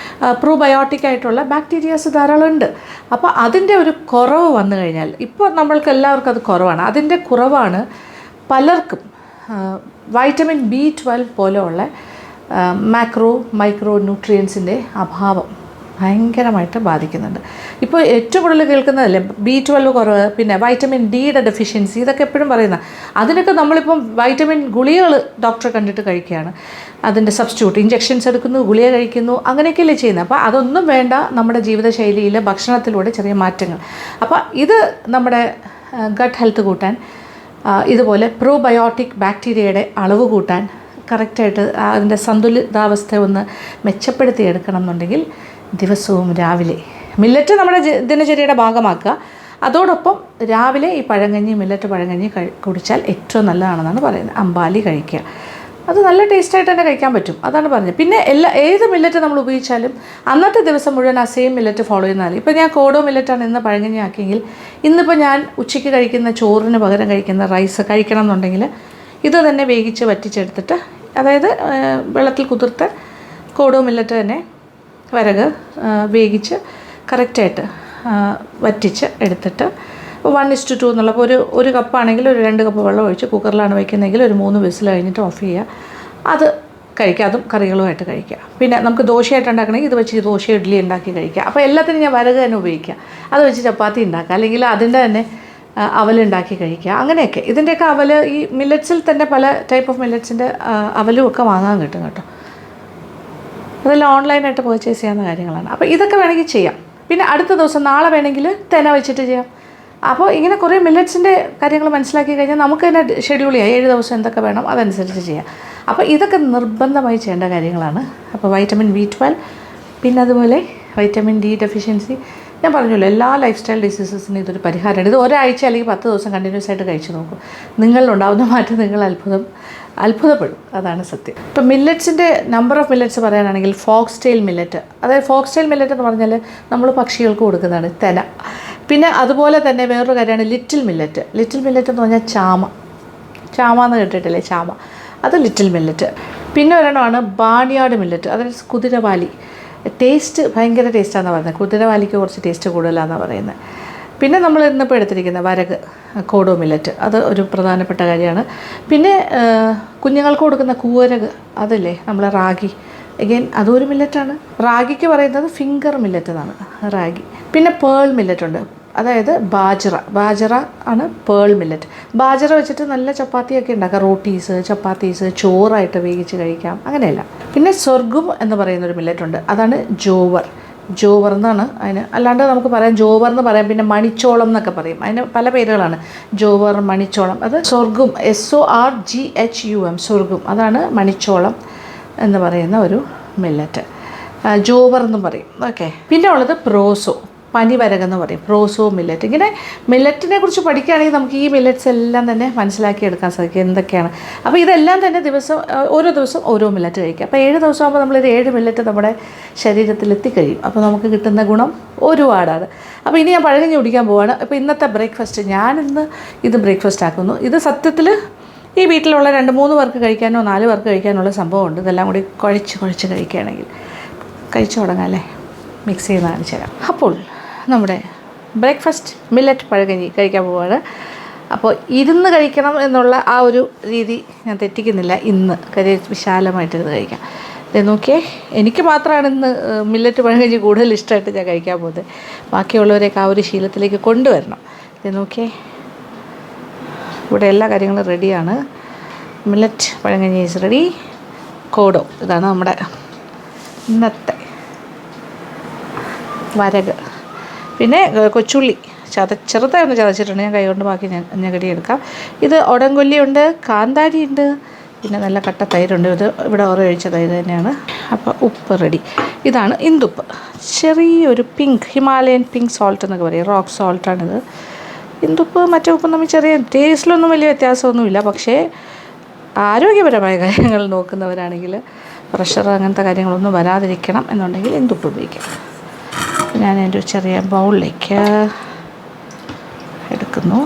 പ്രോബയോട്ടിക് ആയിട്ടുള്ള ബാക്ടീരിയാസ് ധാരാളം ഉണ്ട്. അപ്പോൾ അതിൻ്റെ ഒരു കുറവ് വന്നു കഴിഞ്ഞാൽ, ഇപ്പോൾ നമ്മൾക്ക് എല്ലാവർക്കും അത് കുറവാണ്. അതിൻ്റെ കുറവാണ് പലർക്കും വൈറ്റമിൻ B12 പോലെയുള്ള മൈക്രോ ന്യൂട്രിയൻസിൻ്റെ അഭാവം ഭയങ്കരമായിട്ട് ബാധിക്കുന്നുണ്ട്. ഇപ്പോൾ ഏറ്റവും കൂടുതൽ കേൾക്കുന്നതല്ലേ B12 കുറവ്, പിന്നെ വൈറ്റമിൻ ഡിയുടെ ഡെഫിഷ്യൻസി, ഇതൊക്കെ എപ്പോഴും പറയുന്ന. അതിനൊക്കെ നമ്മളിപ്പം വൈറ്റമിൻ ഗുളികകൾ ഡോക്ടറെ കണ്ടിട്ട് കഴിക്കുകയാണ്. അതിൻ്റെ സബ്സ്റ്റിറ്റ്യൂട്ട് ഇഞ്ചെക്ഷൻസ് എടുക്കുന്നു, ഗുളിക കഴിക്കുന്നു, അങ്ങനെയൊക്കെയല്ലേ ചെയ്യുന്നത്. അപ്പോൾ അതൊന്നും വേണ്ട. നമ്മുടെ ജീവിതശൈലിയിൽ ഭക്ഷണത്തിലൂടെ ചെറിയ മാറ്റങ്ങൾ. അപ്പോൾ ഇത് നമ്മുടെ ഗട്ട് ഹെൽത്ത് കൂട്ടാൻ, ഇതുപോലെ പ്രോബയോട്ടിക് ബാക്ടീരിയയുടെ അളവ് കൂട്ടാൻ, കറക്റ്റായിട്ട് അതിൻ്റെ സന്തുലിതാവസ്ഥ ഒന്ന് മെച്ചപ്പെടുത്തിയെടുക്കണം എന്നുണ്ടെങ്കിൽ ദിവസവും രാവിലെ മില്ലറ്റ് നമ്മുടെ ദിനചര്യയുടെ ഭാഗമാക്കുക. അതോടൊപ്പം രാവിലെ ഈ മില്ലറ്റ് പഴങ്കഞ്ഞി കുടിച്ചാൽ ഏറ്റവും നല്ലതാണെന്നാണ് പറയുന്നത്. അമ്പാലി കഴിക്കുക. അത് നല്ല ടേസ്റ്റായിട്ട് തന്നെ കഴിക്കാൻ പറ്റും. അതാണ് പറഞ്ഞത്. പിന്നെ ഏത് മില്ലറ്റ് നമ്മൾ ഉപയോഗിച്ചാലും അന്നത്തെ ദിവസം മുഴുവൻ ആ സെയിം മില്ലറ്റ് ഫോളോ ചെയ്യുന്നാൽ. ഇപ്പോൾ ഞാൻ കോഡോ മില്ലറ്റാണ് ഇന്ന് പഴങ്കഞ്ഞി ആക്കിയെങ്കിൽ, ഇന്നിപ്പോൾ ഞാൻ ഉച്ചയ്ക്ക് കഴിക്കുന്ന ചോറിന് പകരം കഴിക്കുന്ന റൈസ് കഴിക്കണം എന്നുണ്ടെങ്കിൽ ഇത് തന്നെ വേവിച്ച് വറ്റിച്ചെടുത്തിട്ട്, അതായത് വെള്ളത്തിൽ കുതിർത്ത കോഡോ മില്ലറ്റ് തന്നെ വരക് വേവിച്ച് കറക്റ്റായിട്ട് വറ്റിച്ച് എടുത്തിട്ട് 1:2 എന്നുള്ളപ്പോൾ ഒരു കപ്പാണെങ്കിൽ ഒരു 2 കപ്പ് വെള്ളം ഒഴിച്ച് കുക്കറിലാണ് വയ്ക്കുന്നതെങ്കിൽ ഒരു 3 വിസിൽ കഴിഞ്ഞിട്ട് ഓഫ് ചെയ്യുക. അത് കഴിക്കുക. അതും കറികളുമായിട്ട് കഴിക്കുക. പിന്നെ നമുക്ക് ദോശയായിട്ട് ഉണ്ടാക്കണമെങ്കിൽ ഇത് വെച്ച് ദോശ ഇഡ്ഡലി ഉണ്ടാക്കി കഴിക്കുക. അപ്പോൾ എല്ലാത്തിനും ഞാൻ വരക് തന്നെ ഉപയോഗിക്കുക. അത് വെച്ച് ചപ്പാത്തി ഉണ്ടാക്കുക, അല്ലെങ്കിൽ അതിൻ്റെ തന്നെ അവലുണ്ടാക്കി കഴിക്കുക. അങ്ങനെയൊക്കെ. ഇതിൻ്റെയൊക്കെ അവൽ ഈ മില്ലറ്റ്സിൽ തന്നെ പല ടൈപ്പ് ഓഫ് മില്ലറ്റ്സിൻ്റെ അവലും ഒക്കെ വാങ്ങാൻ കിട്ടും കേട്ടോ. അതെല്ലാം ഓൺലൈനായിട്ട് പർച്ചേസ് ചെയ്യാവുന്ന കാര്യങ്ങളാണ്. അപ്പോൾ ഇതൊക്കെ വേണമെങ്കിൽ ചെയ്യാം. പിന്നെ അടുത്ത ദിവസം നാളെ വേണമെങ്കിൽ തെന വെച്ചിട്ട് ചെയ്യാം. അപ്പോൾ ഇങ്ങനെ കുറേ മില്ലറ്റ്സിൻ്റെ കാര്യങ്ങൾ മനസ്സിലാക്കി കഴിഞ്ഞാൽ നമുക്ക് തന്നെ ഷെഡ്യൂൾ ചെയ്യാം. 7 ദിവസം എന്തൊക്കെ വേണം അതനുസരിച്ച് ചെയ്യാം. അപ്പോൾ ഇതൊക്കെ നിർബന്ധമായി ചെയ്യേണ്ട കാര്യങ്ങളാണ്. അപ്പോൾ വൈറ്റമിൻ B12, പിന്നെ അതുപോലെ വൈറ്റമിൻ ഡി ഡെഫിഷ്യൻസി, ഞാൻ പറഞ്ഞല്ലോ എല്ലാ ലൈഫ് സ്റ്റൈൽ ഡിസീസസിനും ഇതൊരു പരിഹാരമാണ്. ഇത് ഒരാഴ്ച അല്ലെങ്കിൽ 10 ദിവസം കണ്ടിന്യൂസ് ആയിട്ട് കഴിച്ച് നോക്കും. നിങ്ങളിലുണ്ടാകുന്ന മാറ്റം നിങ്ങൾ അത്ഭുതപ്പെടും. അതാണ് സത്യം. ഇപ്പം മില്ലറ്റ്സിൻ്റെ നമ്പർ ഓഫ് മില്ലറ്റ്സ് പറയാനാണെങ്കിൽ ഫോക്സ് ടെയിൽ മില്ലറ്റ്, അതായത് ഫോക്സ് ടെയിൽ മില്ലറ്റ് എന്ന് പറഞ്ഞാൽ നമ്മൾ പക്ഷികൾക്ക് കൊടുക്കുന്നതാണ് തെന. പിന്നെ അതുപോലെ തന്നെ വേറൊരു കാര്യമാണ് ലിറ്റിൽ മില്ലറ്റ്. ലിറ്റിൽ മില്ലറ്റ് എന്ന് പറഞ്ഞാൽ ചാമ എന്ന് കേട്ടിട്ടില്ലേ, ചാമ, അത് ലിറ്റിൽ മില്ലറ്റ്. പിന്നെ ഒരെണ്ണമാണ് ബാണിയാട് മില്ലറ്റ്, അതായത് കുതിരവാലി. ടേസ്റ്റ് ഭയങ്കര ടേസ്റ്റാണെന്ന് പറയുന്നത്. കുതിരവാലിക്ക് കുറച്ച് ടേസ്റ്റ് കൂടുതലാണെന്നാണ് പറയുന്നത്. പിന്നെ നമ്മൾ ഇന്നിപ്പോൾ എടുത്തിരിക്കുന്ന വരക് കോഡോ മില്ലറ്റ്, അത് ഒരു പ്രധാനപ്പെട്ട കാര്യമാണ്. പിന്നെ കുഞ്ഞുങ്ങൾക്ക് കൊടുക്കുന്ന കൂവരക്, അതല്ലേ നമ്മളെ റാഗി, അഗെയിൻ അതൊരു മില്ലറ്റാണ്. റാഗിക്ക് പറയുന്നത് ഫിംഗർ മില്ലറ്റ് എന്നാണ്, റാഗി. പിന്നെ പേൾ മില്ലറ്റ് ഉണ്ട്, അതായത് ബാജറ ആണ് പേൾ മില്ലറ്റ്. ബാജറ വെച്ചിട്ട് നല്ല ചപ്പാത്തിയൊക്കെ ഉണ്ടാക്കാം, റോട്ടീസ്, ചപ്പാത്തീസ്, ചോറായിട്ട് വേവിച്ച് കഴിക്കാം, അങ്ങനെയല്ല. പിന്നെ സൊർഗും എന്ന് പറയുന്നൊരു മില്ലറ്റ് ഉണ്ട്, അതാണ് ജോവർ എന്നാണ് അതിന്. അല്ലാണ്ട് നമുക്ക് പറയാം ജോവർ എന്ന് പറയാം. പിന്നെ മണിച്ചോളം എന്നൊക്കെ പറയും. അതിന് പല പേരുകളാണ്, ജോവർ, മണിച്ചോളം. അത് സൊർഗും, SORGHUM, സൊർഗും, അതാണ് മണിച്ചോളം എന്ന് പറയുന്ന ഒരു മില്ലറ്റ്. ജോവർ എന്നും പറയും. ഓക്കെ. പിന്നെ ഉള്ളത് പനിവരകെന്ന് പറയും, പ്രോസോ മില്ലറ്റ്. ഇങ്ങനെ മില്ലറ്റിനെ കുറിച്ച് പഠിക്കുകയാണെങ്കിൽ നമുക്ക് ഈ മില്ലറ്റ്സ് എല്ലാം തന്നെ മനസ്സിലാക്കിയെടുക്കാൻ സാധിക്കും എന്തൊക്കെയാണ്. അപ്പോൾ ഇതെല്ലാം തന്നെ ഓരോ ദിവസം ഓരോ മില്ലറ്റ് കഴിക്കുക. അപ്പോൾ 7 ദിവസമാകുമ്പോൾ നമ്മളൊരു 7 മില്ലറ്റ് നമ്മുടെ ശരീരത്തിൽ എത്തിക്കഴിയും. അപ്പോൾ നമുക്ക് കിട്ടുന്ന ഗുണം ഒരുപാടാണ്. അപ്പോൾ ഇനി ഞാൻ പഴങ്കഞ്ഞി കുടിക്കാൻ പോവാണ്. അപ്പോൾ ഇന്നത്തെ ബ്രേക്ക്ഫാസ്റ്റ്, ഞാനിന്ന് ഇത് ബ്രേക്ക്ഫാസ്റ്റ് ആക്കുന്നു. ഇത് സത്യത്തിൽ ഈ വീട്ടിലുള്ള 2-3 പേർക്ക് കഴിക്കാനോ 4 പേർക്ക് കഴിക്കാനുള്ള സംഭവമുണ്ട്. ഇതെല്ലാം കൂടി കുഴച്ച് കഴിക്കുകയാണെങ്കിൽ കഴിച്ചു തുടങ്ങാം അല്ലേ. മിക്സ് ചെയ്ത് കാണിച്ചു തരാം. അപ്പോൾ നമ്മുടെ ബ്രേക്ക്ഫാസ്റ്റ് മില്ലറ്റ് പഴങ്കഞ്ഞി കഴിക്കാൻ പോവാണ്. അപ്പോൾ ഇരുന്ന് കഴിക്കണം എന്നുള്ള ആ ഒരു രീതി ഞാൻ തെറ്റിക്കുന്നില്ല. ഇന്ന് കാര്യം വിശാലമായിട്ട് ഇത് കഴിക്കാം. ഇത് നോക്കിയേ, എനിക്ക് മാത്രമാണ് ഇന്ന് മില്ലറ്റ് പഴങ്കഞ്ഞി കൂടുതൽ ഇഷ്ടമായിട്ട് ഞാൻ കഴിക്കാൻ പോകുന്നത്. ബാക്കിയുള്ളവരെയൊക്കെ ആ ഒരു ശീലത്തിലേക്ക് കൊണ്ടുവരണം. ഇത് നോക്കിയേ, ഇവിടെ എല്ലാ കാര്യങ്ങളും റെഡിയാണ്. മില്ലറ്റ് പഴങ്കഞ്ഞി ഈസ് റെഡി. കോഡോ, ഇതാണ് നമ്മുടെ ഇന്നത്തെ വരക്. പിന്നെ കൊച്ചുള്ളി ചെറുതായി ഒന്ന് ചതച്ചിട്ടുണ്ട്. ഞാൻ കൈ കൊണ്ട് ബാക്കി ഞെകടിയെടുക്കാം. ഇത് ഉടംകൊല്ലിയുണ്ട്, കാന്താരിയുണ്ട്, പിന്നെ നല്ല കട്ട തൈരുണ്ട്. ഇത് ഇവിടെ ഒഴിച്ച തൈര് തന്നെയാണ്. അപ്പോൾ ഉപ്പ് റെഡി. ഇതാണ് ഇന്ദുപ്പ്. ചെറിയൊരു പിങ്ക്, ഹിമാലയൻ പിങ്ക് സോൾട്ട് എന്നൊക്കെ പറയും, റോക്ക് സോൾട്ടാണിത്. ഇന്ദുപ്പ് മറ്റേ ഉപ്പും തമ്മിൽ ചെറിയ ടേസ്റ്റിലൊന്നും വലിയ വ്യത്യാസമൊന്നുമില്ല. പക്ഷേ ആരോഗ്യപരമായ കാര്യങ്ങൾ നോക്കുന്നവരാണെങ്കിൽ, പ്രഷർ അങ്ങനത്തെ കാര്യങ്ങളൊന്നും വരാതിരിക്കണം എന്നുണ്ടെങ്കിൽ ഇന്ദുപ്പ് ഉപയോഗിക്കാം. ഞാൻ എൻ്റെ ചെറിയ ബൗളിലേക്ക് എടുക്കുന്നു.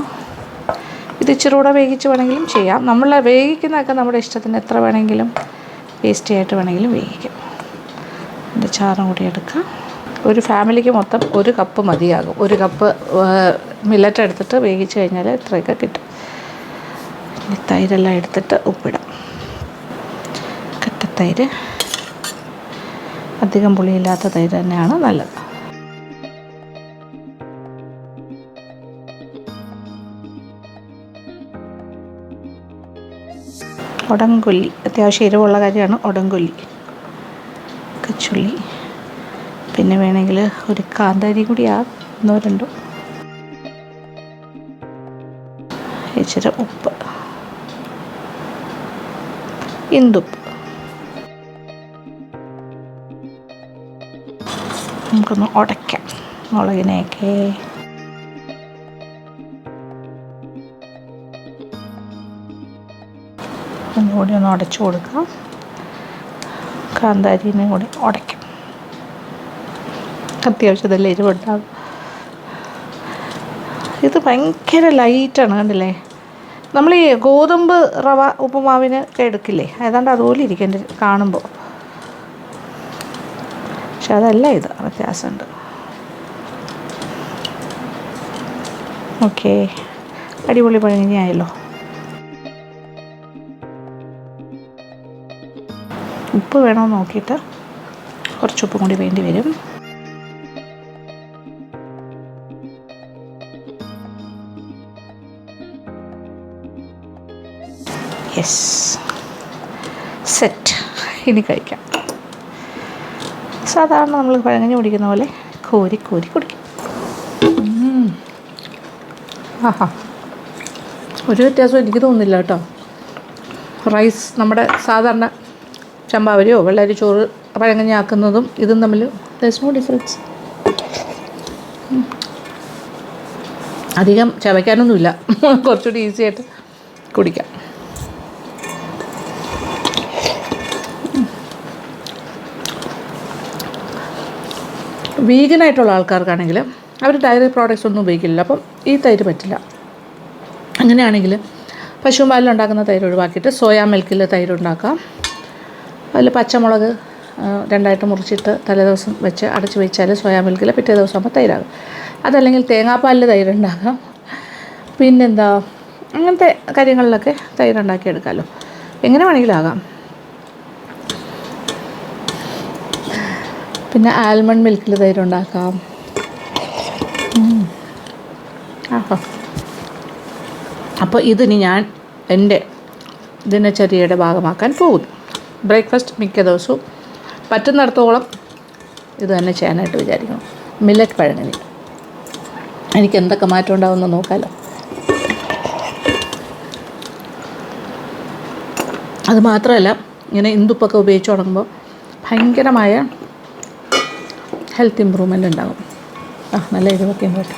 ഇത് ഇച്ചിരി കൂടെ വേവിച്ച് വേണമെങ്കിലും ചെയ്യാം. നമ്മൾ വേവിക്കുന്നതൊക്കെ നമ്മുടെ ഇഷ്ടത്തിന് എത്ര വേണമെങ്കിലും ടേസ്റ്റി ആയിട്ട് വേണമെങ്കിലും വേവിക്കാം. എൻ്റെ ചാറും കൂടി എടുക്കാം. ഒരു ഫാമിലിക്ക് മൊത്തം 1 കപ്പ് മതിയാകും. 1 കപ്പ് മില്ലറ്റ് എടുത്തിട്ട് വേവിച്ച് കഴിഞ്ഞാൽ ഇത്രയൊക്കെ കിട്ടും. ഇനി തൈരെല്ലാം എടുത്തിട്ട് ഉപ്പിടാം. കട്ടത്തൈര്, അധികം പുളിയില്ലാത്ത തൈര് തന്നെയാണ് നല്ലത്. ഉടംകൊല്ലി, അത്യാവശ്യം എരിവുള്ള കാര്യമാണ് ഉടംകൊല്ലി. കച്ചുള്ളി, പിന്നെ വേണമെങ്കിൽ ഒരു കാന്താരി കൂടി ഒന്നോ രണ്ടോ, ഇച്ചിരി ഉപ്പ്, ഇന്ദുപ്പ്. നമുക്കൊന്ന് ഉടയ്ക്കാം മുളകിനെയൊക്കെ. ഒന്നുകൂടി ഒന്ന് ഉടച്ചു കൊടുക്കാം. കാന്താരിനെ കൂടി ഉടയ്ക്കും. അത്യാവശ്യം നല്ല എരിവുണ്ടാകും. ഇത് ഭയങ്കര ലൈറ്റാണ്, കണ്ടില്ലേ? നമ്മൾ ഈ ഗോതമ്പ് റവ ഉപ്പുമാവിന് ഒക്കെ എടുക്കില്ലേ, ഏതാണ്ട് അതുപോലെ ഇരിക്കും കാണുമ്പോൾ. പക്ഷെ അതല്ല, ഇത് വ്യത്യാസമുണ്ട്. ഓക്കെ, അടിപൊളി പഴഞ്ഞായല്ലോ. ഉപ്പ് വേണമെന്ന് നോക്കിയിട്ട് കുറച്ച് ഉപ്പും കൂടി വേണ്ടി വരും. Yes, set. ഇനി കഴിക്കാം. സാധാരണ നമ്മൾ പഴങ്കഞ്ഞി കുടിക്കുന്ന പോലെ കോരി കോരി കുടിക്കും. ആഹാ, ഒരു വ്യത്യാസം എനിക്ക് തോന്നുന്നില്ല കേട്ടോ. റൈസ് നമ്മുടെ സാധാരണ ചമ്പാവരിയോ വെള്ളരി ചോറ് പഴങ്കഞ്ഞി ആക്കുന്നതും ഇതും തമ്മിൽ there's no difference. അധികം ചവയ്ക്കാനൊന്നുമില്ല, കുറച്ചുകൂടി ഈസി ആയിട്ട് കുടിക്കാം. വീഗനായിട്ടുള്ള ആൾക്കാർക്കാണെങ്കിൽ അവർ ഡയറി പ്രോഡക്റ്റ്സ് ഒന്നും ഉപയോഗിക്കില്ല. അപ്പം ഈ തൈര് പറ്റില്ല. അങ്ങനെയാണെങ്കിൽ പശുപാലിലുണ്ടാക്കുന്ന തൈര് ഒഴിവാക്കിയിട്ട് സോയാ മിൽക്കിൽ തൈര് ഉണ്ടാക്കാം. അതിൽ പച്ചമുളക് 2ആയിട്ട് മുറിച്ചിട്ട് തലേദിവസം വെച്ച് അടച്ച് വെച്ചാൽ സോയാ മിൽക്കിൽ പിറ്റേ ദിവസം ആകുമ്പോൾ തൈരാകും. അതല്ലെങ്കിൽ തേങ്ങാപ്പാലിൽ തൈരുണ്ടാക്കാം. പിന്നെന്താ, അങ്ങനത്തെ കാര്യങ്ങളിലൊക്കെ തൈരുണ്ടാക്കി എടുക്കാമല്ലോ. എങ്ങനെ വേണമെങ്കിലും ആകാം. പിന്നെ ആൽമണ്ട് മിൽക്കിൽ തൈരുണ്ടാക്കാം. അപ്പോൾ ഇതിന് ഞാൻ എൻ്റെ ദിനചര്യയുടെ ഭാഗമാക്കാൻ പോകുന്നു. ബ്രേക്ക്ഫാസ്റ്റ് മിക്ക ദിവസവും പറ്റുന്നിടത്തോളം ഇത് തന്നെ ചെയ്യാനായിട്ട് വിചാരിക്കണം. മില്ലറ്റ് പഴങ്കഞ്ഞി. എനിക്ക് എന്തൊക്കെ മാറ്റം ഉണ്ടാവുമെന്ന് നോക്കാമല്ലോ. അത് മാത്രമല്ല, ഇങ്ങനെ ഇന്ദുപ്പൊക്കെ ഉപയോഗിച്ച് തുടങ്ങുമ്പോൾ ഭയങ്കരമായ ഹെൽത്ത് ഇമ്പ്രൂവ്മെൻ്റ് ഉണ്ടാകും. നല്ല എരിവൊക്കെ ഉണ്ട് കേട്ടോ.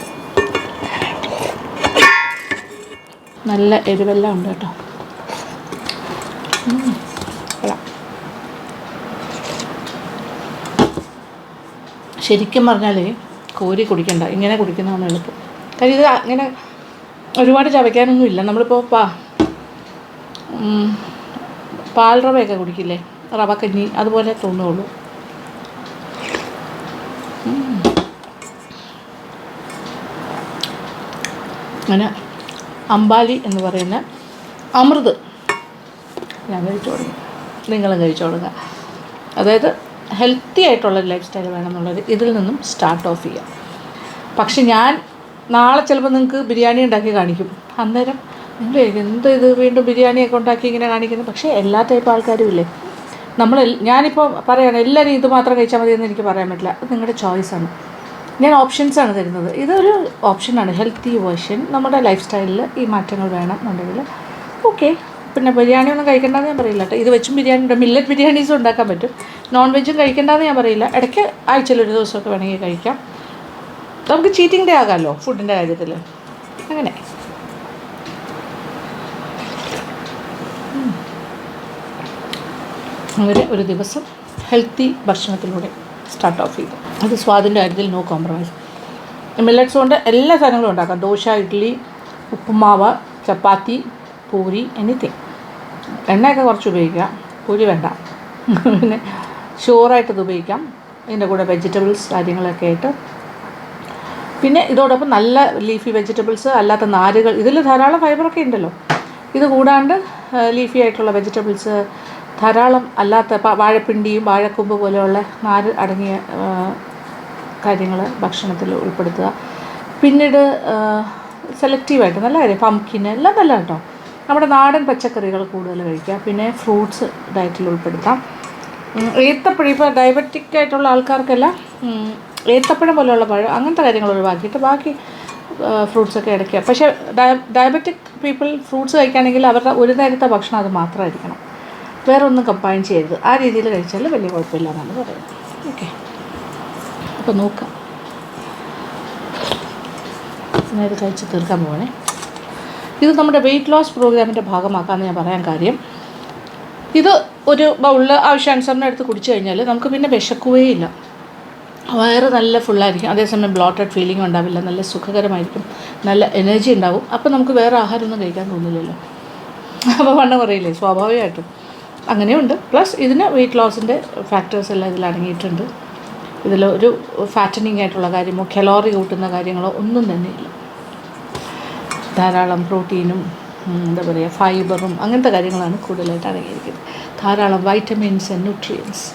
നല്ല എരിവെല്ലാം ഉണ്ട് കേട്ടോ. ശരിക്കും പറഞ്ഞാൽ കോരി കുടിക്കണ്ട, ഇങ്ങനെ കുടിക്കുന്നതാണ് എളുപ്പം. കാര്യം ഇത് ഇങ്ങനെ ഒരുപാട് ചവയ്ക്കാനൊന്നും ഇല്ല. നമ്മളിപ്പോൾ പാൽ റവയൊക്കെ കുടിക്കില്ലേ, റവക്കഞ്ഞി, അതുപോലെ തോന്നുള്ളൂ. അങ്ങനെ അമ്പാലി എന്ന് പറയുന്ന അമൃത് ഞാൻ കഴിച്ചു തുടങ്ങി, നിങ്ങളും കഴിച്ചു തുടങ്ങുക. അതായത് ഹെൽത്തി ആയിട്ടുള്ള ലൈഫ് സ്റ്റൈൽ വേണമെന്നുള്ളത് ഇതിൽ നിന്നും സ്റ്റാർട്ട് ഓഫ് ചെയ്യാം. പക്ഷെ ഞാൻ നാളെ ചിലപ്പോൾ നിങ്ങൾക്ക് ബിരിയാണി ഉണ്ടാക്കി കാണിക്കും. അന്നേരം നിങ്ങൾ എന്ത് ഇത് വീണ്ടും ബിരിയാണിയൊക്കെ ഉണ്ടാക്കി ഇങ്ങനെ കാണിക്കുന്നത്. പക്ഷേ എല്ലാ ടൈപ്പ് ആൾക്കാരും ഇല്ലേ. ഞാനിപ്പോൾ പറയുകയാണ് എല്ലാവരും ഇത് മാത്രം കഴിച്ചാൽ മതി എന്ന് എനിക്ക് പറയാൻ പറ്റില്ല. അത് നിങ്ങളുടെ ചോയ്സാണ്. ഞാൻ ഓപ്ഷൻസാണ് തരുന്നത്. ഇതൊരു ഓപ്ഷനാണ്, ഹെൽത്തി വേർഷൻ. നമ്മുടെ ലൈഫ് സ്റ്റൈലിൽ ഈ മാറ്റങ്ങൾ വേണം എന്നുണ്ടെങ്കിൽ ഓക്കെ. പിന്നെ ബിരിയാണി ഒന്നും കഴിക്കേണ്ടതെന്ന് ഞാൻ പറയില്ല കേട്ടോ. ഇത് വെച്ചും ബിരിയാണി ഉണ്ട്, മില്ലറ്റ് ബിരിയാണീസും ഉണ്ടാക്കാൻ പറ്റും. നോൺ വെജും കഴിക്കേണ്ടതെന്ന് ഞാൻ പറയില്ല. ഇടയ്ക്ക് ആഴ്ചയിൽ ഒരു ദിവസമൊക്കെ വേണമെങ്കിൽ കഴിക്കാം. നമുക്ക് ചീറ്റിംഗ് ഡേ ആകാമല്ലോ ഫുഡിൻ്റെ കാര്യത്തിൽ. അങ്ങനെ അങ്ങനെ ഒരു ദിവസം ഹെൽത്തി ഭക്ഷണത്തിലൂടെ സ്റ്റാർട്ട് ഓഫ് ചെയ്തു. അത് സ്വാദിൻ്റെ കാര്യത്തിൽ നോ കോംപ്രമൈസ്. മില്ലറ്റ്സ് കൊണ്ട് എല്ലാ സാധനങ്ങളും ഉണ്ടാക്കാം. ദോശ, ഇഡ്ഡലി, ഉപ്പുമാവ്, ചപ്പാത്തി, പൂരി, എനിത്തിങ്. എണ്ണയൊക്കെ കുറച്ച് ഉപയോഗിക്കാം, പൂരി വേണ്ട. പിന്നെ ഷുവറായിട്ടത് ഉപയോഗിക്കാം. ഇതിൻ്റെ കൂടെ വെജിറ്റബിൾസ് കാര്യങ്ങളൊക്കെ ആയിട്ട്. പിന്നെ ഇതോടൊപ്പം നല്ല ലീഫി വെജിറ്റബിൾസ്, അല്ലാത്ത നാരുകൾ, ഇതിൽ ധാരാളം ഫൈബറൊക്കെ ഉണ്ടല്ലോ. ഇത് കൂടാണ്ട് ലീഫി ആയിട്ടുള്ള വെജിറ്റബിൾസ്, ധാരാളം അല്ലാത്ത വാഴപ്പിണ്ടിയും വാഴക്കൊമ്പ് പോലെയുള്ള നാര് അടങ്ങിയ കാര്യങ്ങൾ ഭക്ഷണത്തിൽ ഉൾപ്പെടുത്തുക. പിന്നീട് സെലക്റ്റീവായിട്ട് നല്ല കാര്യം, പംകിന് എല്ലാം നല്ല കേട്ടോ. നമ്മുടെ നാടൻ പച്ചക്കറികൾ കൂടുതൽ കഴിക്കുക. പിന്നെ ഫ്രൂട്ട്സ് ഡയറ്റിൽ ഉൾപ്പെടുത്താം. ഏത്തപ്പഴം, ഇപ്പോൾ ഡയബറ്റിക് ആയിട്ടുള്ള ആൾക്കാർക്കെല്ലാം ഏത്തപ്പഴം പോലെയുള്ള പഴം, അങ്ങനത്തെ കാര്യങ്ങൾ ഒഴിവാക്കിയിട്ട് ബാക്കി ഫ്രൂട്ട്സൊക്കെ ഇടയ്ക്കുക. പക്ഷേ ഡയബറ്റിക് പീപ്പിൾ ഫ്രൂട്ട്സ് കഴിക്കുകയാണെങ്കിൽ അവരുടെ ഒരു നേരത്തെ ഭക്ഷണം അത് മാത്രമായിരിക്കണം, വേറെ ഒന്നും കമ്പൈൻ ചെയ്യരുത്. ആ രീതിയിൽ കഴിച്ചാൽ വലിയ കുഴപ്പമില്ല എന്നാണ് പറയുന്നത്. ഓക്കെ, അപ്പോൾ നോക്കാം. ഞാൻ ഇത് കഴിച്ച് തീർക്കാൻ പോകണേ. ഇത് നമ്മുടെ വെയിറ്റ് ലോസ് പ്രോഗ്രാമിൻ്റെ ഭാഗമാക്കാമെന്ന് ഞാൻ പറയാൻ കാര്യം, ഇത് ഒരു ബൗളിൽ ആവശ്യാനുസരണം എടുത്ത് കുടിച്ചു കഴിഞ്ഞാൽ നമുക്ക് പിന്നെ വിശക്കുകയില്ല. വയറ് നല്ല ഫുള്ളായിരിക്കും. അതേസമയം ബ്ലോട്ടഡ് ഫീലിംഗ് ഉണ്ടാവില്ല. നല്ല സുഖകരമായിരിക്കും, നല്ല എനർജി ഉണ്ടാവും. അപ്പോൾ നമുക്ക് വേറെ ആഹാരമൊന്നും കഴിക്കാൻ തോന്നില്ലല്ലോ. അപ്പോൾ വണ്ണം കുറയില്ലേ സ്വാഭാവികമായിട്ടും. അങ്ങനെയുണ്ട്. പ്ലസ് ഇതിന് വെയിറ്റ് ലോസിൻ്റെ ഫാക്ടേഴ്സ് എല്ലാം ഇതിൽ അടങ്ങിയിട്ടുണ്ട്. ഇതിലൊരു ഫാറ്റനിങ് ആയിട്ടുള്ള കാര്യമോ കലോറി കൂട്ടുന്ന കാര്യങ്ങളോ ഒന്നും തന്നെ ഇല്ല. ധാരാളം പ്രോട്ടീനും എന്താ പറയുക ഫൈബറും അങ്ങനത്തെ കാര്യങ്ങളാണ് കൂടുതലായിട്ട് അടങ്ങിയിരിക്കുന്നത്. ധാരാളം വൈറ്റമിൻസ് ആൻഡ് ന്യൂട്രിയൻസ്.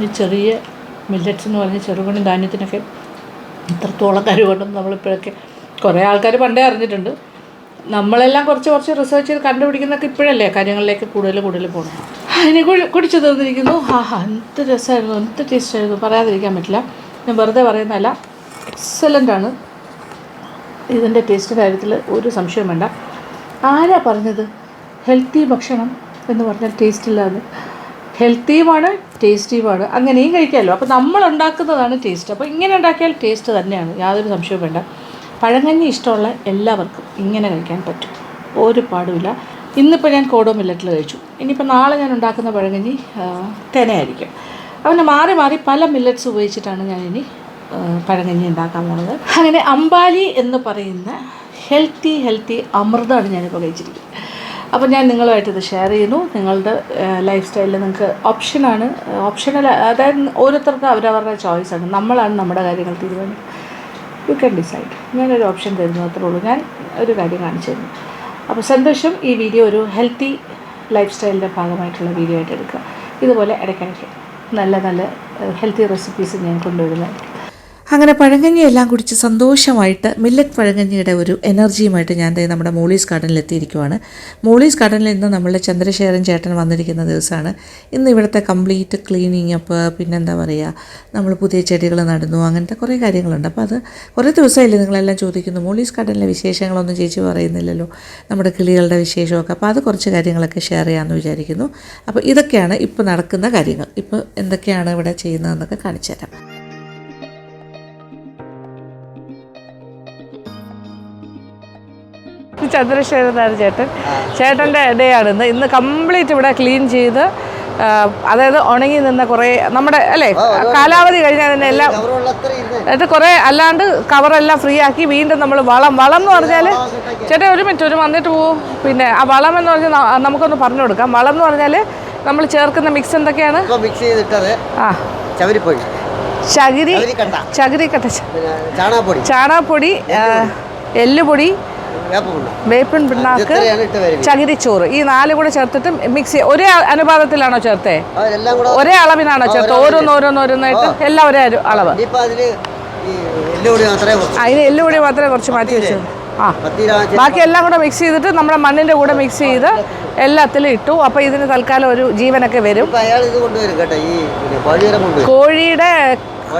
ഈ ചെറിയ മില്ലറ്റ്സ് എന്ന് പറഞ്ഞ ചെറുപണി ധാന്യത്തിനൊക്കെ ഇത്രത്തോളം കഴിവുണ്ടെന്ന് നമ്മളിപ്പോഴൊക്കെ കുറേ ആൾക്കാർ പണ്ടേ അറിഞ്ഞിട്ടുണ്ട്. നമ്മളെല്ലാം കുറച്ച് റിസർച്ച് ചെയ്ത് കണ്ടുപിടിക്കുന്നതൊക്കെ ഇപ്പോഴല്ലേ കാര്യങ്ങളിലേക്ക് കൂടുതൽ പോകണം. അതിനെ കുടിച്ചു തീർന്നിരിക്കുന്നു. എന്ത് രസമായിരുന്നു, എന്ത് ടേസ്റ്റായിരുന്നു, പറയാതിരിക്കാൻ പറ്റില്ല. ഞാൻ വെറുതെ പറയുന്നതല്ല, എക്സലൻ്റാണ്. ഇതിൻ്റെ ടേസ്റ്റ് കാര്യത്തിൽ ഒരു സംശയം വേണ്ട. ആരാ പറഞ്ഞത് ഹെൽത്തി ഭക്ഷണം എന്ന് പറഞ്ഞാൽ ടേസ്റ്റ് ഇല്ലാതെ? ഹെൽത്തിയുമാണ് ടേസ്റ്റിയുമാണ്, അങ്ങനെയും കഴിക്കാമല്ലോ. അപ്പോൾ നമ്മൾ ഉണ്ടാക്കുന്നതാണ് ടേസ്റ്റ്. അപ്പോൾ ഇങ്ങനെ ഉണ്ടാക്കിയാൽ ടേസ്റ്റ് തന്നെയാണ്, യാതൊരു സംശയവും വേണ്ട. പഴങ്കഞ്ഞി ഇഷ്ടമുള്ള എല്ലാവർക്കും ഇങ്ങനെ കഴിക്കാൻ പറ്റും, ഒരു പാടുമില്ല. ഇന്നിപ്പോൾ ഞാൻ കോഡോ മില്ലറ്റിൽ കഴിച്ചു. ഇനിയിപ്പോൾ നാളെ ഞാൻ ഉണ്ടാക്കുന്ന പഴങ്കഞ്ഞി തേനയായിരിക്കും. അങ്ങനെ മാറി പല മില്ലറ്റ്സ് ഉപയോഗിച്ചിട്ടാണ് ഞാനിനി പഴങ്കഞ്ഞി ഉണ്ടാക്കാൻ പോകുന്നത്. അങ്ങനെ അമ്പാലി എന്ന് പറയുന്ന ഹെൽത്തി അമൃതമാണ് ഞാനിപ്പോൾ കഴിച്ചിരിക്കുന്നത്. അപ്പോൾ ഞാൻ നിങ്ങളുമായിട്ട് ഇത് ഷെയർ ചെയ്യുന്നു. നിങ്ങളുടെ ലൈഫ് സ്റ്റൈലിൽ നിങ്ങൾക്ക് ഓപ്ഷണൽ, അതായത് ഓരോരുത്തർക്കും അവരവരുടെ ചോയ്സാണ്. നമ്മളാണ് നമ്മുടെ കാര്യങ്ങൾ തീരുമാനിക്കുന്നത്. You can decide. ഞാനൊരു ഓപ്ഷൻ തരുന്നു, അത്രേ ഉള്ളൂ. ഞാൻ ഒരു കാര്യം കാണിച്ചു തരുന്നു. അപ്പോൾ സന്തോഷം. ഈ വീഡിയോ ഒരു ഹെൽത്തി ലൈഫ് സ്റ്റൈലിൻ്റെ ഭാഗമായിട്ടുള്ള വീഡിയോ ആയിട്ട് എടുക്കുക. ഇതുപോലെ ഇടയ്ക്കിടയ്ക്ക് നല്ല ഹെൽത്തി റെസിപ്പീസ് ഞാൻ കൊണ്ടുവരുന്നതായിരിക്കും.
അങ്ങനെ പഴങ്കഞ്ഞി എല്ലാം കുടിച്ച് സന്തോഷമായിട്ട് മില്ലറ്റ് പഴങ്കഞ്ഞിയുടെ ഒരു എനർജിയുമായിട്ട് ഞാൻ നമ്മുടെ മോളീസ് ഗാർഡനിൽ എത്തിയിരിക്കുവാണ്. മോളീസ് ഗാർഡനിൽ ഇന്ന് നമ്മളുടെ ചന്ദ്രശേഖരൻ ചേട്ടൻ വന്നിരിക്കുന്ന ദിവസമാണ്. ഇന്ന് ഇവിടുത്തെ കംപ്ലീറ്റ് ക്ലീനിങ് അപ്പ്, പിന്നെന്താ പറയുക, നമ്മൾ പുതിയ ചെടികൾ നടുന്നു, അങ്ങനത്തെ കുറേ കാര്യങ്ങളുണ്ട്. അപ്പോൾ അത് കുറേ ദിവസമായില്ലേ നിങ്ങളെല്ലാം ചോദിക്കുന്നു, മോളീസ് ഗാർഡനിലെ വിശേഷങ്ങളൊന്നും ചേച്ചി പറയുന്നില്ലല്ലോ, നമ്മുടെ കിളികളുടെ വിശേഷമൊക്കെ. അപ്പോൾ അത് കുറച്ച് കാര്യങ്ങളൊക്കെ ഷെയർ ചെയ്യാമെന്ന് വിചാരിക്കുന്നു. അപ്പോൾ ഇതൊക്കെയാണ് ഇപ്പോൾ നടക്കുന്ന കാര്യങ്ങൾ. ഇപ്പോൾ എന്തൊക്കെയാണ് ഇവിടെ ചെയ്യുന്നതെന്നൊക്കെ കാണിച്ചു തരാം.
ചന്ദ്രശേഖരനാണ് ചേട്ടൻ്റെ ഡേ ആണ് ഇന്ന് കംപ്ലീറ്റ് ഇവിടെ ക്ലീൻ ചെയ്ത്, അതായത് ഉണങ്ങി നിന്ന കുറേ നമ്മുടെ അല്ലേ കാലാവധി കഴിഞ്ഞാൽ തന്നെ എല്ലാം എന്നിട്ട് കുറേ അല്ലാണ്ട് കവറെല്ലാം ഫ്രീ ആക്കി വീണ്ടും നമ്മൾ വളം എന്ന് പറഞ്ഞാൽ ചേട്ടാ ഒരു മിനിറ്റ് വന്നിട്ട് പോവും. പിന്നെ ആ വളം എന്ന് പറഞ്ഞാൽ നമുക്കൊന്ന് പറഞ്ഞു കൊടുക്കാം. വളം എന്ന് പറഞ്ഞാൽ നമ്മൾ ചേർക്കുന്ന മിക്സ് എന്തൊക്കെയാണ്? ചകിരിക്കട്ട, ചാണകപ്പൊടി, എല്ലുപൊടി, വേപ്പിൻ പിണ്ണാക്ക്, ചകിരിച്ചോറ്, ഈ 4 കൂടെ ചേർത്തിട്ട് മിക്സ്. ഒരേ അനുപാതത്തിലാണോ ചേർത്തേ? ഒരേ അളവിനാണോ ചേർത്തത്? ഓരോന്നോരോന്നായിട്ട് എല്ലാം ഒരേ അളവ്. അതിന് എല്ലുപൊടി മാത്രമേ കുറച്ച് മാറ്റി വെച്ചു. ബാക്കി എല്ലാം കൂടെ മിക്സ് ചെയ്തിട്ട് നമ്മുടെ മണ്ണിൻ്റെ കൂടെ മിക്സ് ചെയ്ത് എല്ലാത്തിലും ഇട്ടു. അപ്പോൾ ഇതിന് തൽക്കാലം ഒരു ജീവനൊക്കെ വരും. കോഴിയുടെ